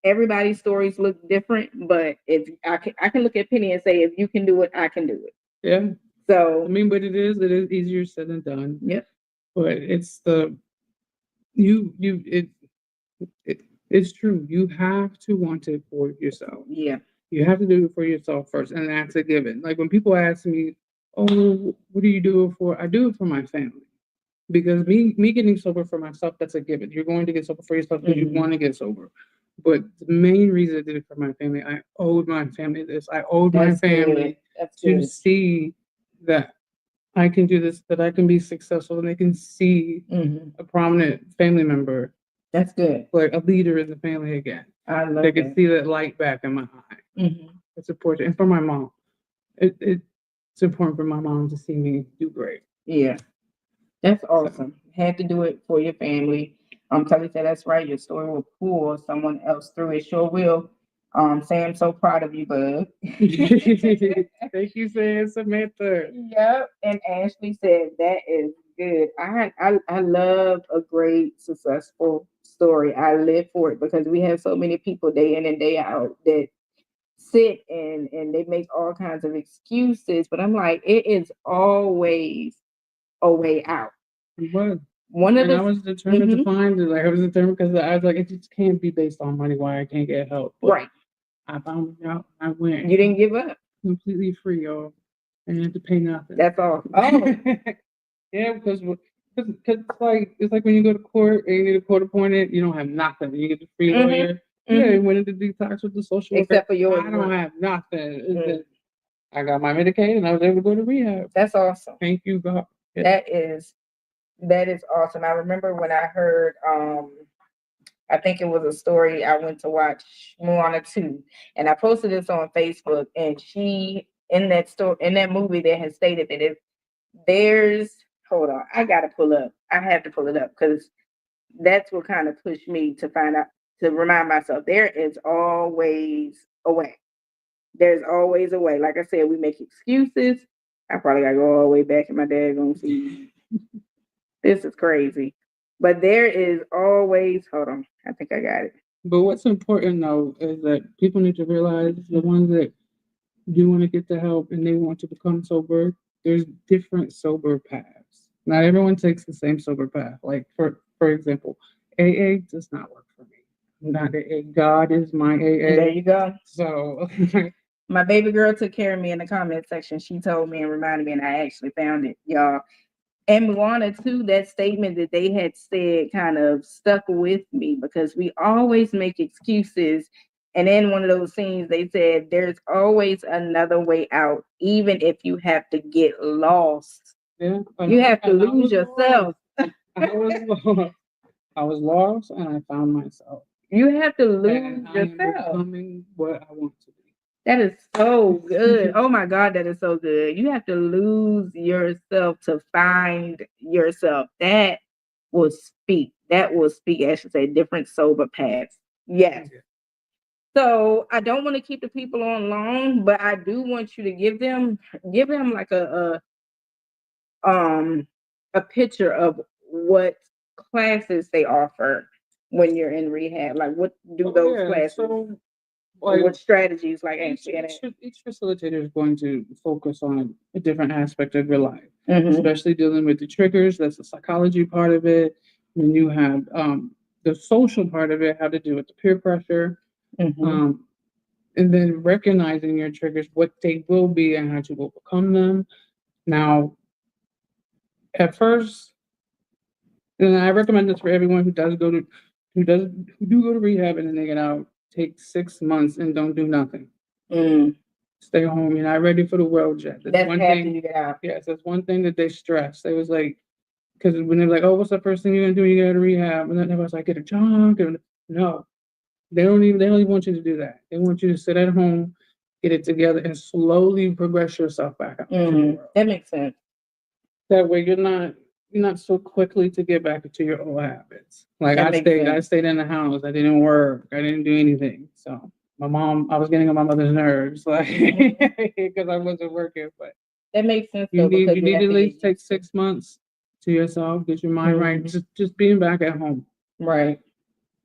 Everybody's stories look different, but if I can look at Penny and say, if you can do it, I can do it. Yeah. So I mean, but it is easier said than done. Yep. But it's it's true. You have to want it for yourself. Yeah. You have to do it for yourself first, and that's a given. Like when people ask me, "Oh, what do you do it for?" I do it for my family because me getting sober for myself, that's a given. You're going to get sober for yourself because you want to get sober. But the main reason I did it for my family, I owed my family this. I owed my family to see that I can do this, that I can be successful, and they can see a prominent family member. That's good. Like a leader in the family again. I love They can see that light back in my eye. It's important. And for my mom, it's important for my mom to see me do great. Yeah. That's awesome. Had to do it for your family. Kelly said that's right. Your story will pull someone else through. It sure will. Say I'm so proud of you, bud. Thank you, saying Samantha. Yep. And Ashley said that is good. I love a great successful story. I live for it because we have so many people day in and day out that sit and they make all kinds of excuses. But I'm like, it is always a way out. It was. I was determined to find it. Like I was determined because I was like, it just can't be based on money why I can't get help. But right. I found it out. I went. You didn't give up. Completely free, y'all. I didn't have to pay nothing. That's all. Oh. Yeah, because it's like when you go to court and you need a court appointed, you don't have nothing. You get the free lawyer. Yeah, went into detox with the social worker. Except for yours. I don't have nothing. I got my Medicaid and I was able to go to rehab. That's awesome. Thank you, God. Yeah. That is awesome. I remember when I heard I think it was a story I went to watch Moana 2, and I posted this on Facebook, and she in that movie that has stated that if there's hold on, I have to pull it up because that's what kind of pushed me to remind myself there is always a way. There's always a way. Like I said, we make excuses. I probably gotta go all the way back in my daggone feed. This is crazy. But there is always, hold on, I think I got it. But what's important though is that people need to realize the ones that do want to get the help and they want to become sober, there's different sober paths. Not everyone takes the same sober path. Like for example, AA does not work for me. Not AA. God is my AA. There you go. So my baby girl took care of me in the comment section. She told me and reminded me, and I actually found it, y'all. And Moana too, that statement that they had said kind of stuck with me because we always make excuses. And in one of those scenes, they said, there's always another way out, even if you have to get lost. yeah, you have to lose yourself. I was lost and I found myself. You have to lose and I am yourself. becoming what I want to be. That is so good. Oh my God, that is so good. You have to lose yourself to find yourself. That will speak. That will speak, I should say, different sober paths. Yes. So I don't want to keep the people on long, but I do want you to give them like a picture of what classes they offer when you're in rehab. Like what do those classes? So, like, what strategies like each facilitator is going to focus on a different aspect of your life, especially dealing with the triggers. That's the psychology part of it. Then you have the social part of it, how to deal with the peer pressure, and then recognizing your triggers, what they will be, and how to overcome them. Now, at first, and I recommend this for everyone who do go to rehab and then they get out. Take 6 months and don't do nothing. Stay home. You're not ready for the world yet. That's one thing. You get out. Yes, that's one thing that they stress. They was like, because when they're like, "Oh, what's the first thing you're gonna do when you get out of rehab?" And then they was like, "Get a job." No, they don't even want you to do that. They want you to sit at home, get it together, and slowly progress yourself back out. That makes sense. That way, you're not so quickly to get back into your old habits. Like I stayed in the house. I didn't work. I didn't do anything. So I was getting on my mother's nerves, like because I wasn't working. But that makes sense. You need to at least take 6 months to yourself, get your mind right. Just being back at home, right?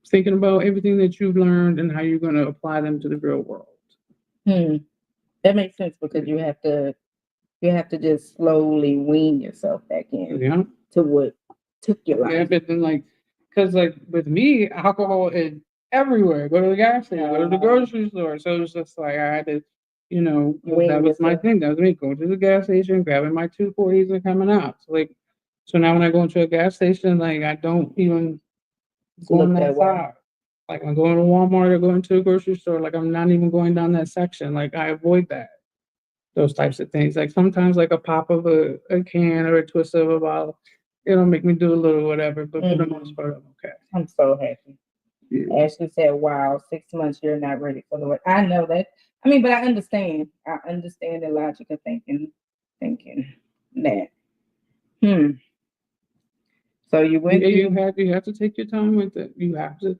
Thinking about everything that you've learned and how you're going to apply them to the real world. That makes sense because you have to just slowly wean yourself back in to what took your life. Yeah, but then because with me, alcohol is everywhere. Go to the gas station, go to the grocery store. So it's just like I had to, that was my thing. That was me. Go to the gas station, grabbing my 240s and coming out. So now when I go into a gas station, I don't even go on that side. Like I'm going to Walmart or going to a grocery store, I'm not even going down that section. I avoid that. Those types of things. Sometimes a pop of a can or a twist of a bottle, it'll make me do a little whatever, but for the most part, I'm okay. I'm so happy. Yeah. Ashley said, wow, 6 months, you're not ready for the work. I know that. But I understand. I understand the logic of thinking that. So you went you have to take your time with it. You have to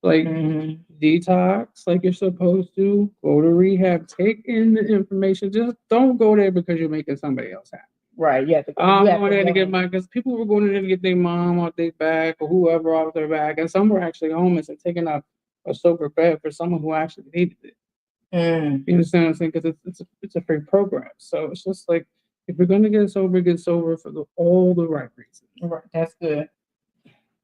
detox like you're supposed to, go to rehab, take in the information. Just don't go there because you're making somebody else happy. Right. Yeah. I'm going there to get because people were going there to get their mom off their back or whoever off their back. And some were actually homeless and taking up a sober bed for someone who actually needed it. You understand what I'm saying? Because it's a free program. So it's just if you're going to get sober for all the right reasons. Right. That's good.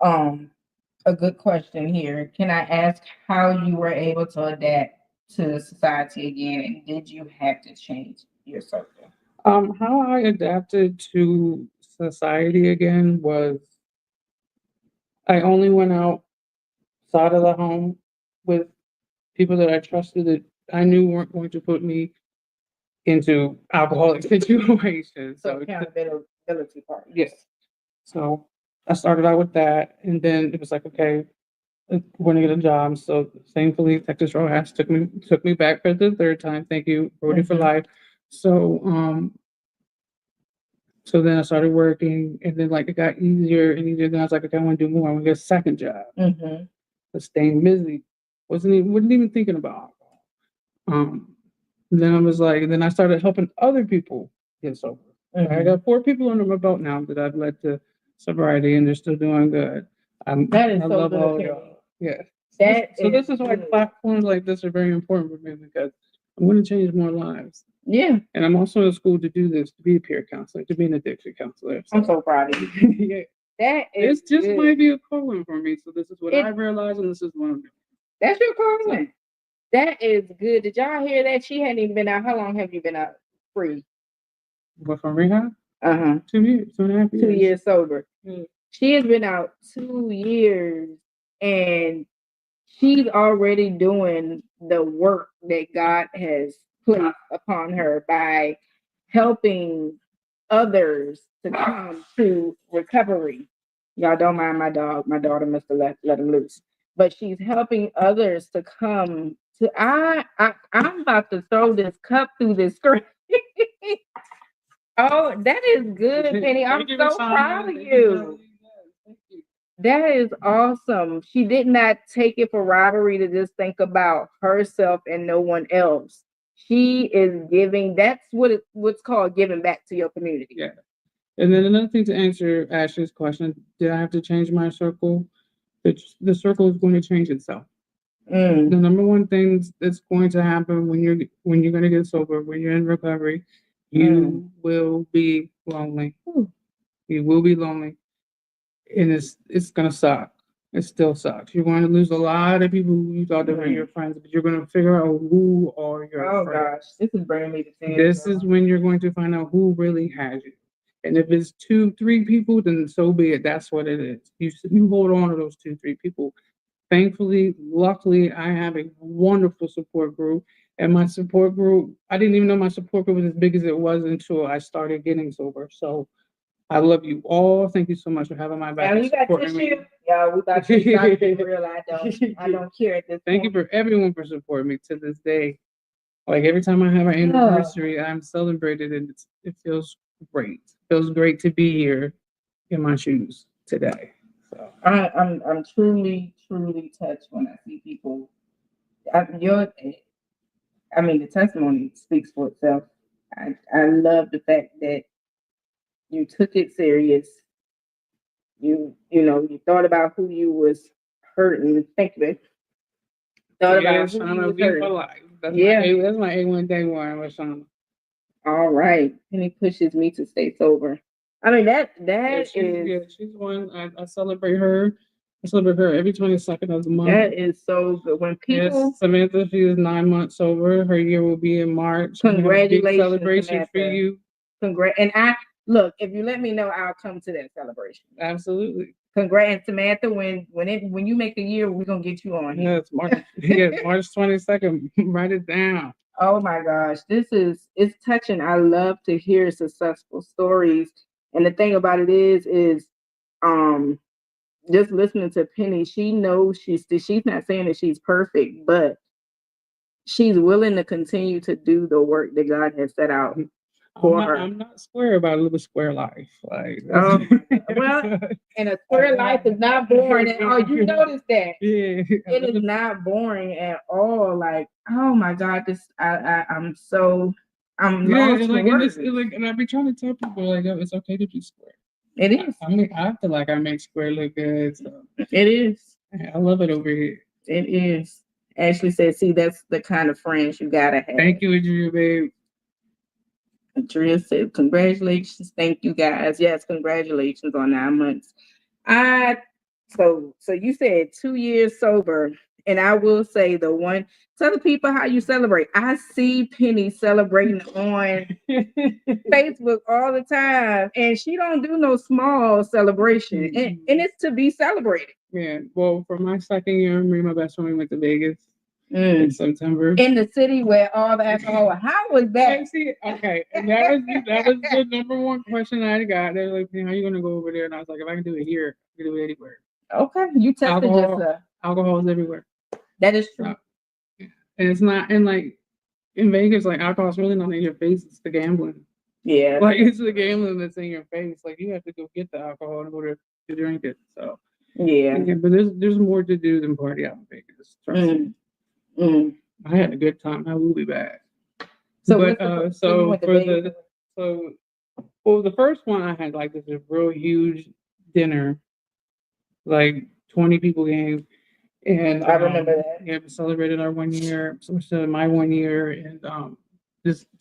A good question here. Can I ask how you were able to adapt to society again, and did you have to change your circle? How I adapted to society again was I only went outside of the home with people that I trusted that I knew weren't going to put me into alcoholic situations. So accountability part. Yes. So I started out with that, and then it was okay, we're gonna get a job. So thankfully, Texas Roadhouse took me back for the third time. Thank you, Brody for life. So so then I started working, and then it got easier and easier. Then I was okay, I want to do more. I want to get a second job. But staying busy, wasn't even thinking about alcohol. Then I was like, then I started helping other people get sober. I got 4 people under my belt now that I've led to sobriety, and they're still doing good. That is I so love good, all of Penny. y'all. Yeah. This Is why good. platforms like this are very important for me, because I'm going to change more lives. Yeah, And I'm also in school to do this, to be a peer counselor, to be an addiction counselor. I'm so proud of you. Yeah. That is This just good. might be a calling for me. So this is what It- I realized, and this is what I'm doing. That's your calling. That is good. Did y'all hear that? She hadn't even been out. How long have you been out free? But from rehab, 2 years, 2.5 years. 2 years sober. Yeah. She has been out 2 years, and she's already doing the work that God has placed upon her by helping others to come to recovery. Y'all don't mind my dog. My daughter must have let him loose. But she's helping others to come to I'm about to throw this cup through this screen. Oh, that is good, Penny. I'm so proud of you. That is awesome. She did not take it for robbery to just think about herself and no one else. She is giving. That's what's called giving back to your community. Yeah. And then another thing to answer Ashley's question, did I have to change my circle? The circle is going to change itself. The number one thing that's going to happen when you're going to get sober, when you're in recovery, you will be lonely. You will be lonely, and it's gonna suck. It still sucks. You're going to lose a lot of people who you thought they were your friends, but you're going to figure out who are your friends. Gosh, this is bringing me to tears. This is when you're going to find out who really has you. And if it's 2, 3 people, then so be it. That's what it is. You hold on to those 2, 3 people. Thankfully, luckily, I have a wonderful support group. And my support group, I didn't even know my support group was as big as it was until I started getting sober. So I love you all. Thank you so much for having my back. And you got tissue? Yeah, we got tissue. I be real. I don't care at this Thank you for everyone for supporting me to this day. Like every time I have an anniversary, I'm celebrated, and it feels great. It feels great to be here in my shoes today. So I'm truly touched when I see people. The testimony speaks for itself. I love the fact that you took it serious. You thought about who you was hurting. Thank you. Thought about who you was hurting. Life. That's my A1 day one with Shauna. All right, and he pushes me to stay sober. I mean she's one. I celebrate her. I celebrate her every 22nd of the month. That is so good. When people Samantha, she is 9 months sober. Her year will be in March. Congratulations, big celebration Samantha. for you. And look, if you let me know, I'll come to that celebration. Absolutely. Congrats, Samantha. When you make a year, we're gonna get you on here. Yeah, it's March. March 22nd. Write it down. Oh my gosh, it's touching. I love to hear successful stories. And the thing about it is just listening to Penny, she knows she's not saying that she's perfect, but she's willing to continue to do the work that God has set out for her. I'm not square about a little square life. Like, well, and a square life is not boring at all. You notice that? Yeah, it is not boring at all. Like, oh my God, I'm lost for words. And I be trying to tell people like, it's okay to be square. It is. I feel like I make square look good. So it is. I love it over here. It is. Ashley said, "See, that's the kind of friends you gotta have." Thank you, Adria, babe. Adria said, "Congratulations, thank you guys. Yes, congratulations on 9 months." So you said 2 years sober, and I will say tell the people how you celebrate. I see Penny celebrating on Facebook all the time, and she don't do no small celebration, and it's to be celebrated. Yeah, well, for my second year, me and my best friend went to Vegas in September. In the city where all the alcohol. How was that? Okay, and that was the number one question I got. They're like, "How are you gonna go over there?" And I was like, "If I can do it here, I can do it anywhere." Okay, you tested yourself. Alcohol is everywhere. That is true. And it's not, and like in Vegas, like alcohol is really not in your face. It's the gambling. Yeah, like it's the gambling that's in your face. Like you have to go get the alcohol in order to drink it. So yeah, but there's more to do than party out in Vegas. Trust me. I had a good time. I will be back. So, But you so went to for Vegas? the first one I had like this real huge dinner, like 20 people came, and I remember that. yeah, we celebrated our 1 year, so my 1 year,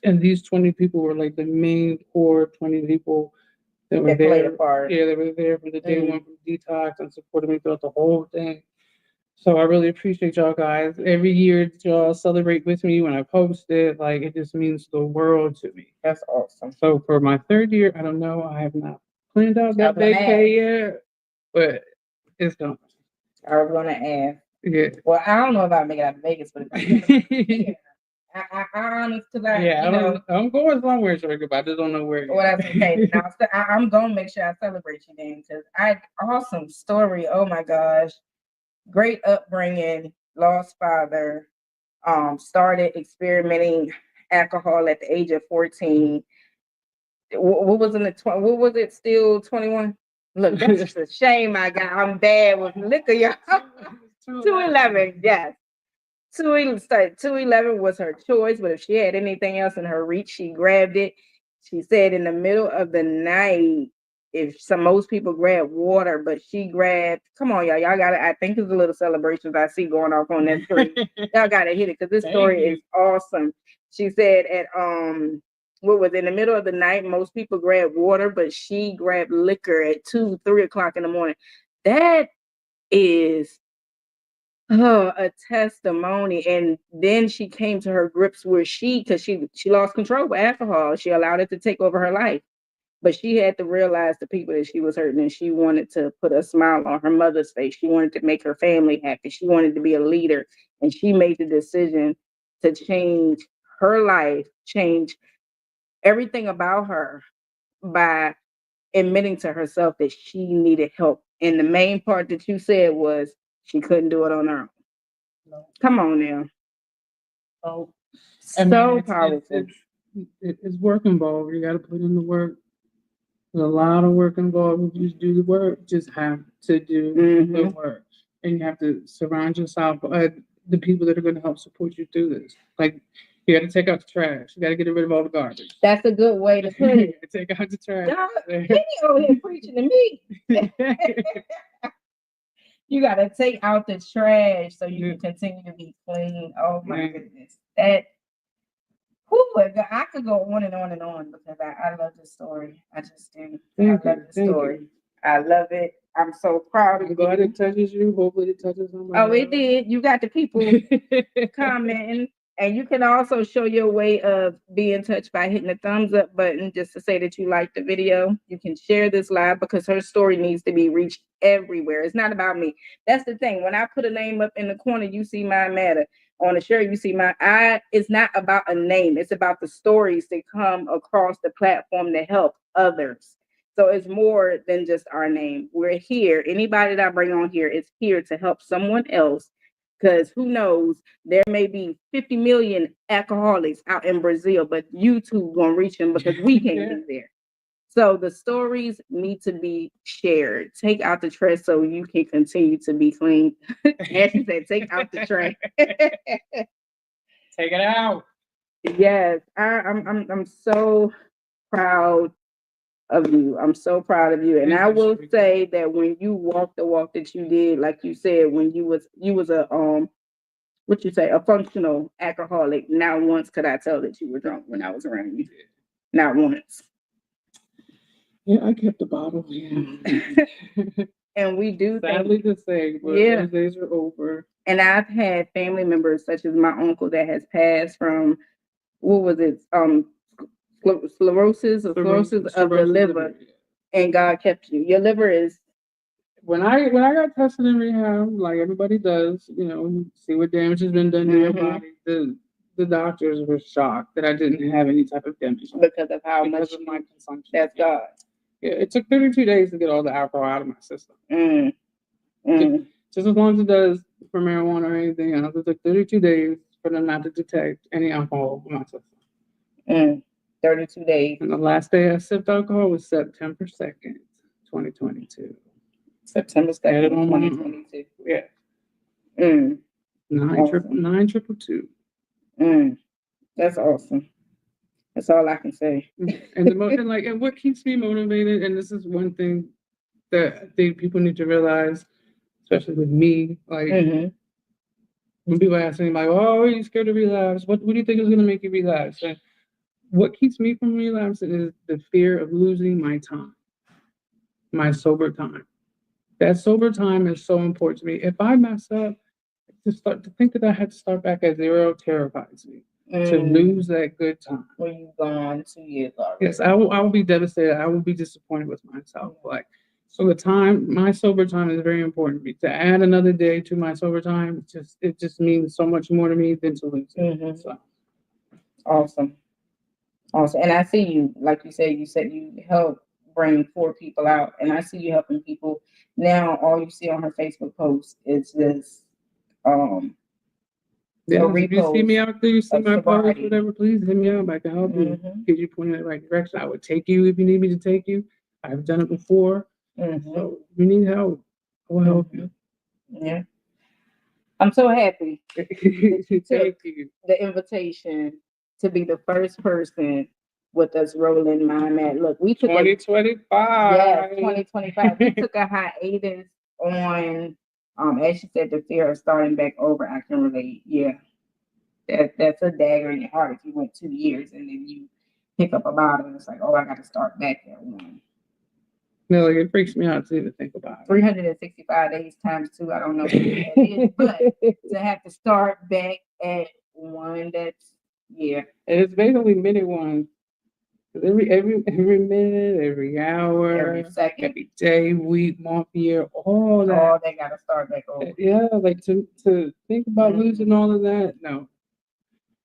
and these 20 people were like the main core 20 people that were That played a there. part. Yeah, they were there for the day Mm. one from detox and supported me throughout the whole thing. So I really appreciate y'all guys. Every year that y'all celebrate with me when I post it, like it just means the world to me. That's awesome. So for my third year, I don't know. I have not planned out that vacay yet, but it's coming. I was gonna ask. Yeah. Well, I don't know if I'll make it out of Vegas, but yeah. I honest because I'm going somewhere, Sugar, but I just don't know where. Well, that's okay. Now, I'm gonna make sure I celebrate you then, because awesome story. Oh my gosh, great upbringing. Lost father. Started experimenting alcohol at the age of 14. What was in the what was it? Still 21. Look, that's just a shame. I'm bad with liquor, y'all. 211, yes. 211 was her choice, but if she had anything else in her reach, she grabbed it. She said in the middle of the night, most people grab water, but she grabbed, come on, y'all. Y'all gotta, I think there's a little celebrations I see going off on that screen. Y'all gotta hit it because this story is awesome. She said what was in the middle of the night, most people grab water, but she grabbed liquor at 2, 3 o'clock in the morning. That is a testimony. And then she came to her grips where because she lost control with alcohol. She allowed it to take over her life. But she had to realize the people that she was hurting, and she wanted to put a smile on her mother's face. She wanted to make her family happy. She wanted to be a leader. And she made the decision to change her life, change everything about her by admitting to herself that she needed help. And the main part that you said was she couldn't do it on her own. No. Come on now. Oh, so powerful. It's work involved. You got to put in the work. There's a lot of work involved. You just do the work. Just have to do the work, and you have to surround yourself with the people that are going to help support you through this. Like you got to take out the trash. You got to get rid of all the garbage. That's a good way to put it. Take out the trash. Penny over here preaching to me. You got to take out the trash so you can continue to be clean. Oh my goodness. I could go on and on and on because I love this story. I just do. I love this story. I love it. I'm so proud of you. Glad it touches you. Hopefully it touches somebody. Oh, it did. You got the people commenting. And you can also show your way of being touched by hitting the thumbs up button just to say that you like the video. You can share this live because her story needs to be reached everywhere. It's not about me. That's the thing. When I put a name up in the corner, you see Mind Matter. On the shirt, you see it's not about a name. It's about the stories that come across the platform to help others. So it's more than just our name. We're here. Anybody that I bring on here is here to help someone else. Because who knows, there may be 50 million alcoholics out in Brazil, but YouTube gonna reach them because we can't be there. So the stories need to be shared. Take out the trash so you can continue to be clean. As she said, take out the trash. Take it out. Yes, I'm so proud of you. I'm so proud of you. And I will say that when you walked the walk that you did, like you said, when you was a a functional alcoholic. Not once could I tell that you were drunk when I was around you. Not once. Yeah, I kept the bottle. Yeah. And we do sadly to say, but those days are over. And I've had family members such as my uncle that has passed from sclerosis of the liver, and God kept you. Your liver is. When I got tested in rehab, like everybody does, see what damage has been done to your body. The doctors were shocked that I didn't have any type of damage because of how much of my consumption. That's God. Yeah, it took 32 days to get all the alcohol out of my system. Just as long as it does for marijuana or anything else, it took 32 days for them not to detect any alcohol in my system. 32 days. And the last day I sipped alcohol was September 2nd, 2022. September 2nd, 2022. Yeah. 9 922. That's awesome. That's all I can say. And what keeps me motivated, and this is one thing that I think people need to realize, especially with me, like when people ask me like, "Oh, are you scared to relapse? What do you think is going to make you relapse?" And what keeps me from relapsing is the fear of losing my time, my sober time. That sober time is so important to me. If I mess up, to think that I had to start back at zero terrifies me. To lose that good time. When you've gone 2 years already. Yes, I will be devastated. I will be disappointed with myself. Like, so my sober time is very important to me. To add another day to my sober time, it just means so much more to me than to lose it. So Awesome. And I see you, like you said you help bring 4 people out, and I see you helping people. Now all you see on her Facebook post is this if you see me out there, you see my post, sobriety. whatever, please hit me up. I can help you, get you pointed in the right direction. I would take you if you need me to take you. I've done it before. So if you need help, I will help you. Yeah. I'm so happy that you took Thank you. the invitation to be the first person with us rolling my mat. Look, we took 2025. 2025. We took a hiatus on as she said, the fear of starting back over. I can relate. Yeah. That's a dagger in your heart if you went 2 years and then you pick up a bottle and it's like, oh, I gotta start back at one. No, like it freaks me out to even think about it. 365 days times 2. I don't know what that is, but to have to start back at one, that's yeah. And it's basically minute ones. Every minute, every hour, every second, every day, week, month, year, all that. All they gotta start back over. Yeah, like to think about losing all of that. No.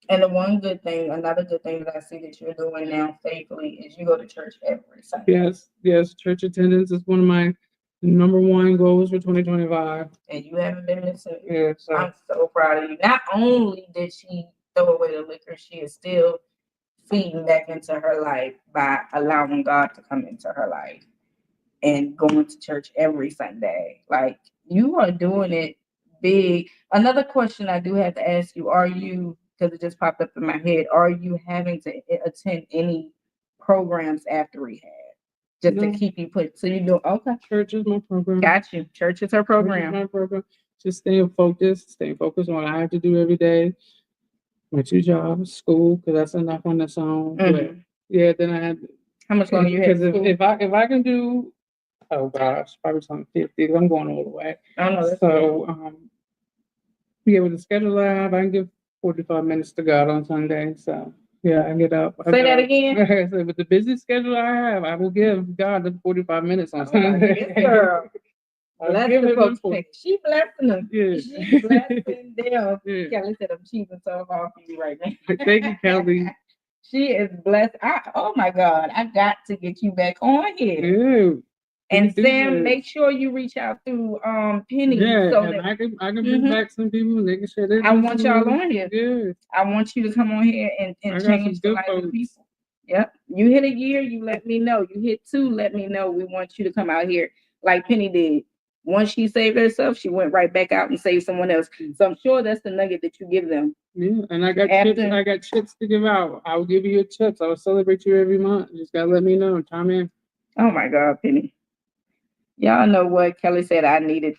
And another good thing that I see that you're doing now faithfully is you go to church every Sunday. Yes. Church attendance is one of my number one goals for 2025. And you haven't been missing. Yeah, so I'm so proud of you. Not only did she throw away the liquor, she is still feeding back into her life by allowing God to come into her life and going to church every Sunday. Like, you are doing it big. Another question I do have to ask you, are you, because it just popped up in my head, are you having to attend any programs after rehab? Just to keep you put, so you do, okay. Church is my program. Got you. Church is her program. Church is my program. Just staying focused on what I have to do every day. My 2 jobs, school, because that's enough on its own. But yeah, then I had. How much longer you have? Because if I can do, oh gosh, probably something 50. I'm going all the way. I know. So yeah, with the schedule I have, I can give 45 minutes to God on Sunday. So yeah, I get up. Say that again. So with the busy schedule I have, I will give God the 45 minutes on Sunday. Yes, girl. Bless the folks. She blessing them. Yeah. She blessing them. Yeah. Kelly said I'm cheesing so hard for you right now. Thank you, Kelly. She is blessed. Oh my God, I got to get you back on here. Yeah. And Sam, make sure you reach out to Penny. Yeah, so and that I can bring back some people and they can share their. I want y'all on here. Yeah. I want you to come on here and change the lives of people. Yep. You hit a year, you let me know. You hit 2, let me know. We want you to come out here like Penny did. Once she saved herself, she went right back out and saved someone else. So I'm sure that's the nugget that you give them. Yeah, and I got chips. I got chips to give out. I will give you your chips. I will celebrate you every month. Just gotta let me know. Chime in. Oh my God, Penny. Y'all know what Kelly said. I needed.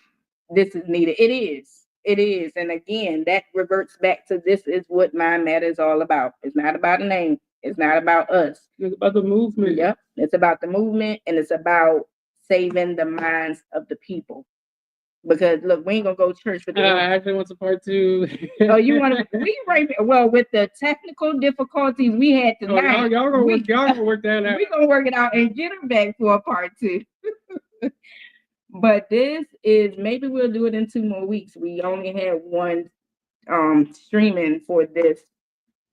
This is needed. It is. It is. And again, that reverts back to this is what Mind Matter is all about. It's not about a name. It's not about us. It's about the movement. Yep. It's about the movement, and it's about saving the minds of the people. Because look, we ain't gonna go to church for I actually want to part 2. Oh, you want to? We right. Well, with the technical difficulties we had tonight, y'all gonna work that out. We gonna work it out and get her back for a part 2. But this is, maybe we'll do it in 2 more weeks. We only had one streaming for this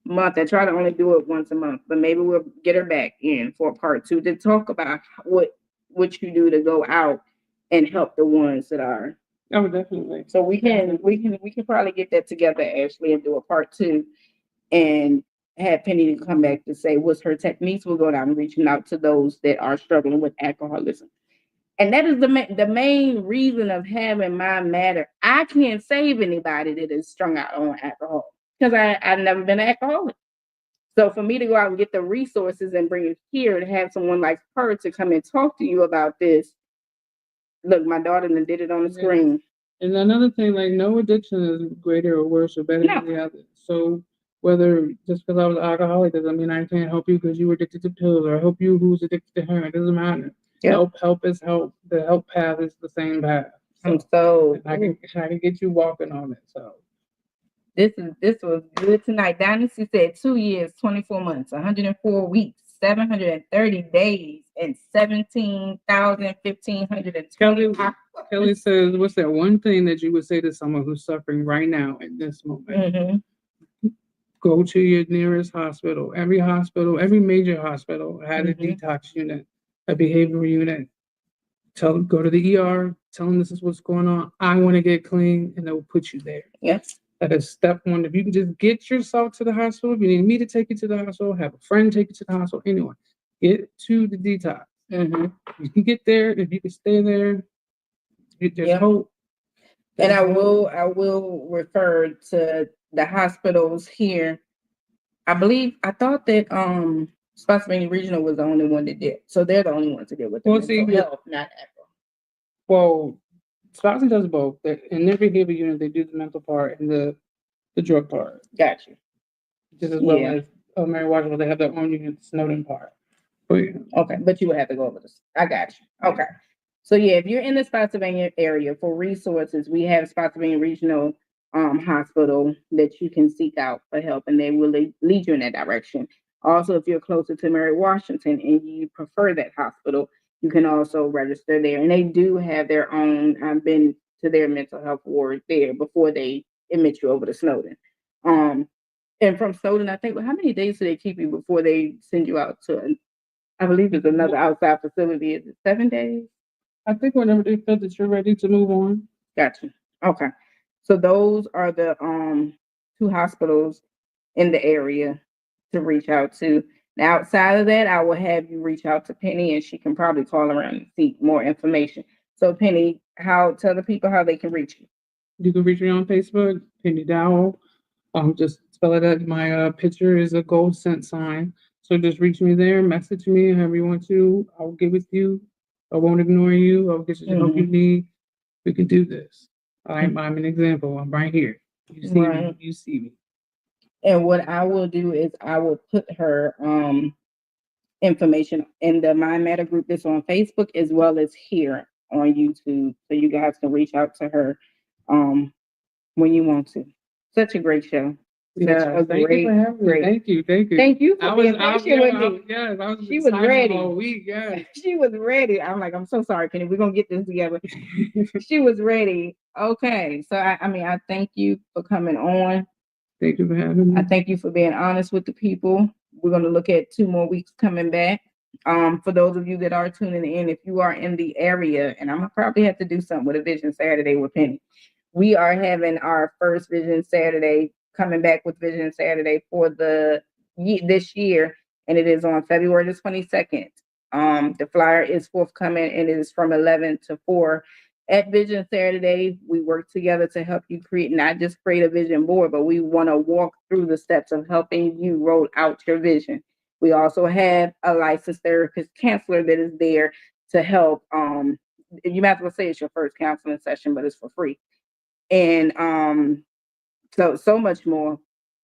month. I try to only do it once a month, but maybe we'll get her back in for part 2 to talk about what you do to go out and help the ones that are. Oh, definitely. So we can probably get that together, Ashley, and do a part 2 and have Penny to come back to say what's her techniques. We'll go down and reaching out to those that are struggling with alcoholism. And that is the main reason of having Mind Matter. I can't save anybody that is strung out on alcohol because I've never been an alcoholic. So for me to go out and get the resources and bring it here to have someone like her to come and talk to you about this, look, my daughter did it on the screen. And another thing, like, no addiction is greater or worse or better than the other. So whether just because I was an alcoholic doesn't mean I can't help you because you were addicted to pills, or help you who's addicted to heroin. It doesn't matter. Yep. Help is help. The help path is the same path. So I can get you walking on it. So this was good tonight. Dynasty said 2 years, 24 months, 104 weeks, 730 days, and 17,120 hours. Kelly says, what's that one thing that you would say to someone who's suffering right now in this moment? Mm-hmm. Go to your nearest hospital. Every major hospital had a detox unit, a behavioral unit. Go to the ER, tell them this is what's going on. I want to get clean, and they'll put you there. Yes. That is step one. If you can just get yourself to the hospital, if you need me to take you to the hospital, have a friend take you to the hospital, anyone, get to the detox. Mm-hmm. You can get there. If you can stay there, there's hope. And I will refer to the hospitals here. I thought that Spotsylvania Regional was the only one that did. So they're the only ones to deal with the mental health, not ECHO. Well, Spotsylvania does both. In their behavior unit, they do the mental part and the drug part. Gotcha. Just as well as Mary Washington, they have their own unit, the Snowden part. Okay, but you would have to go over this. I got you. Okay. So if you're in the Spotsylvania area for resources, we have Spotsylvania Regional Hospital that you can seek out for help, and they will lead you in that direction. Also, if you're closer to Mary Washington and you prefer that hospital, you can also register there. And they do have their own. I've been to their mental health ward there before they admit you over to Snowden. And from Snowden, I think, how many days do they keep you before they send you out to? I believe it's another outside facility. Is it 7 days? I think whenever they feel that you're ready to move on. Gotcha. Okay. So those are the 2 hospitals in the area to reach out to. Now, outside of that, I will have you reach out to Penny, and she can probably call around and seek more information. So Penny, tell the people how they can reach you. You can reach me on Facebook, Penny Dowell. Just spell it out. My picture is a gold cent sign. So just reach me there, message me however you want to. I'll get with you. I won't ignore you. I'll get you the help you need. We can do this. I'm an example. I'm right here. You see me. You see me. And what I will do is I will put her information in the Mind Matter group that's on Facebook as well as here on YouTube, so you guys can reach out to her when you want to. Such a great show. Yeah, thank you for having me. Thank you. Thank you for being patient with me. Yes, she was ready all week. Yeah, she was ready. I'm like, I'm so sorry, Penny. We're gonna get this together. She was ready. Okay, so I thank you for coming on. Thank you for having me. I thank you for being honest with the people. We're gonna look at 2 more weeks coming back. For those of you that are tuning in, if you are in the area, and I'm gonna probably have to do something with a Vision Saturday with Penny. We are having our first Vision Saturday, coming back with Vision Saturday for this year, and it is on February the 22nd. The flyer is forthcoming, and it is from 11 to 4. At Vision Saturday, we work together to help you not just create a vision board, but we want to walk through the steps of helping you roll out your vision. We also have a licensed therapist counselor that is there to help. You might as well say it's your first counseling session, but it's for free. And so much more.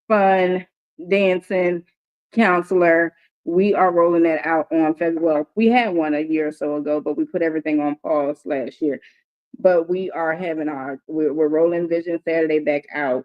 Fun, dancing, counselor. We are rolling that out on February. We had one a year or so ago, but we put everything on pause last year. But we are having we're rolling Vision Saturday back out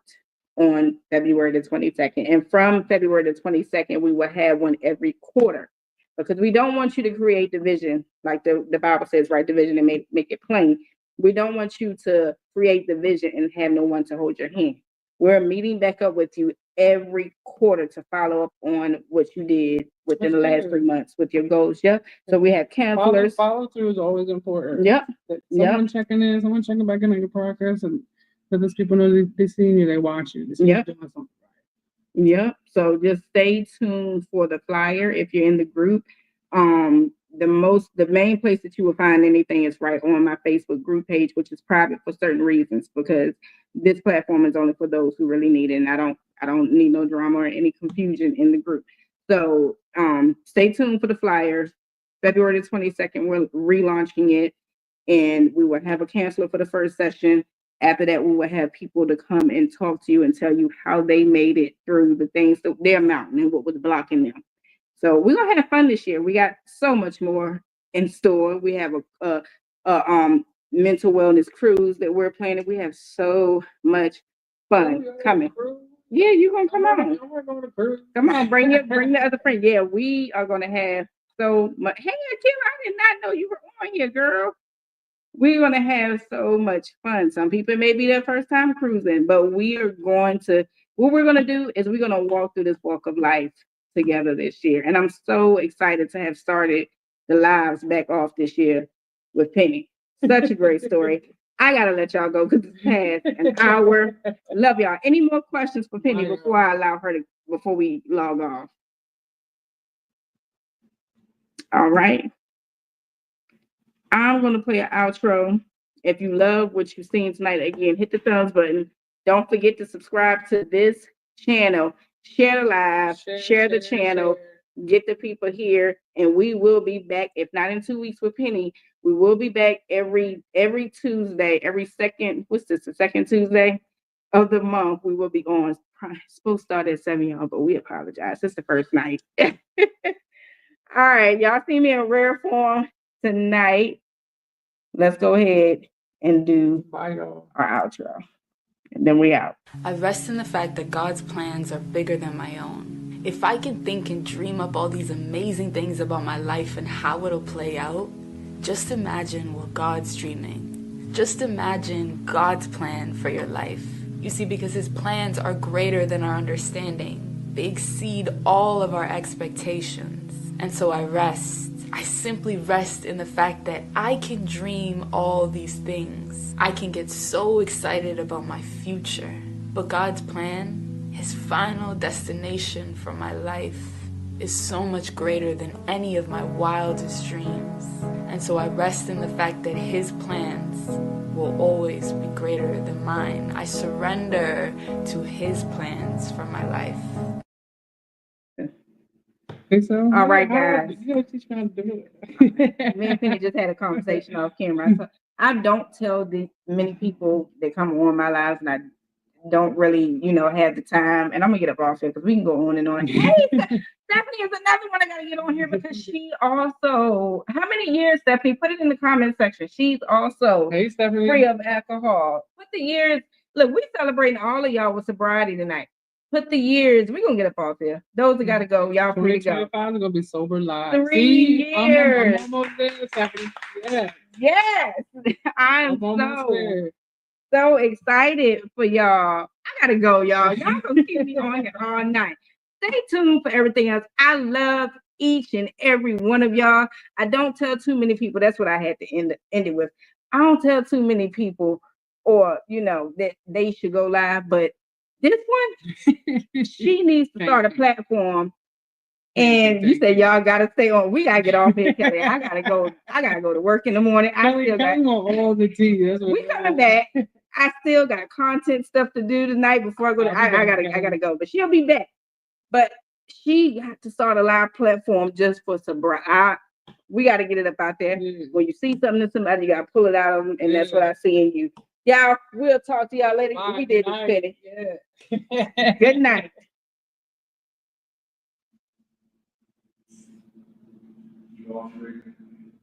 on February the 22nd. And from February the 22nd, we will have one every quarter, because we don't want you to create the vision, like the Bible says, write the vision and make it plain. We don't want you to create the vision and have no one to hold your hand. We're meeting back up with you every quarter to follow up on what you did within the last 3 months with your goals. Yeah. So we have counselors. Follow through is always important. Yep. Someone checking in, someone checking back in on your progress, and let those people know they see you, they watch you. Yep. Yep. So just stay tuned for the flyer if you're in the group. the main place that you will find anything is right on my Facebook group page, which is private for certain reasons, because this platform is only for those who really need it, and I don't need no drama or any confusion in the group. So stay tuned for the flyers. February the 22nd, we're relaunching it, and we will have a counselor for the first session. After that, we will have people to come and talk to you and tell you how they made it through the things that their mountain and what was blocking them. So we're gonna have fun this year. We got so much more in store. We have a mental wellness cruise that we're planning. We have so much fun coming. Yeah, you're gonna come on. Come on, bring the other friend. Yeah, we are gonna have so much. Hey, Kim, I did not know you were on here, girl. We're going to have so much fun. Some people may be their first time cruising, but what we're going to do is we're going to walk through this walk of life together this year. And I'm so excited to have started the lives back off this year with Penny. Such a great story. I got to let y'all go because it's past an hour. Love y'all. Any more questions for Penny before I allow her before we log off? All right. I'm going to play an outro. If you love what you've seen tonight, again, hit the thumbs button. Don't forget to subscribe to this channel. Share the live, share the channel, get the people here, and we will be back. If not in 2 weeks with Penny, we will be back every Tuesday, every second. What's this? The second Tuesday of the month. We will be on. It's supposed to start at 7, y'all, but we apologize. It's the first night. All right, y'all see me in rare form tonight. Let's go ahead and do our outro. And then we out. I rest in the fact that God's plans are bigger than my own. If I can think and dream up all these amazing things about my life and how it'll play out, just imagine what God's dreaming. Just imagine God's plan for your life. You see, because his plans are greater than our understanding. They exceed all of our expectations. And so I simply rest in the fact that I can dream all these things. I can get so excited about my future. But God's plan, his final destination for my life, is so much greater than any of my wildest dreams. And so I rest in the fact that his plans will always be greater than mine. I surrender to his plans for my life. So, all right, guys. You know what you're trying to do. Me and Penny just had a conversation off camera. So I don't tell many people that come on my lives, and I don't really, have the time. And I'm gonna get up off here because we can go on and on. Hey, Stephanie is another one I gotta get on here because she also. How many years, Stephanie? Put it in the comment section. She's also free of alcohol. Put the years. Look, we celebrating all of y'all with sobriety tonight. Put the years. We're going to get up off here. Those that got to go. Y'all free to go. 2025 is going to be sober live. 3 years. I'm almost there, Stephanie. Yeah. Yes. I'm so excited for y'all. I got to go, y'all. Y'all going to keep me on here all night. Stay tuned for everything else. I love each and every one of y'all. I don't tell too many people. That's what I had to end it with. I don't tell too many people or, that they should go live, but this one, she needs to start a platform. And you said y'all gotta stay on. We gotta get off here, Kelly. I gotta go to work in the morning. I still got all the tea. We coming back. I still got content stuff to do tonight before I go to. I gotta go, but she'll be back. But she got to start a live platform just for sobriety. We got to get it up out there. When you see something in somebody, you got to pull it out of them, and that's what I see in you. Y'all, we'll talk to y'all later. We did this, Penny. Yeah. Good night. You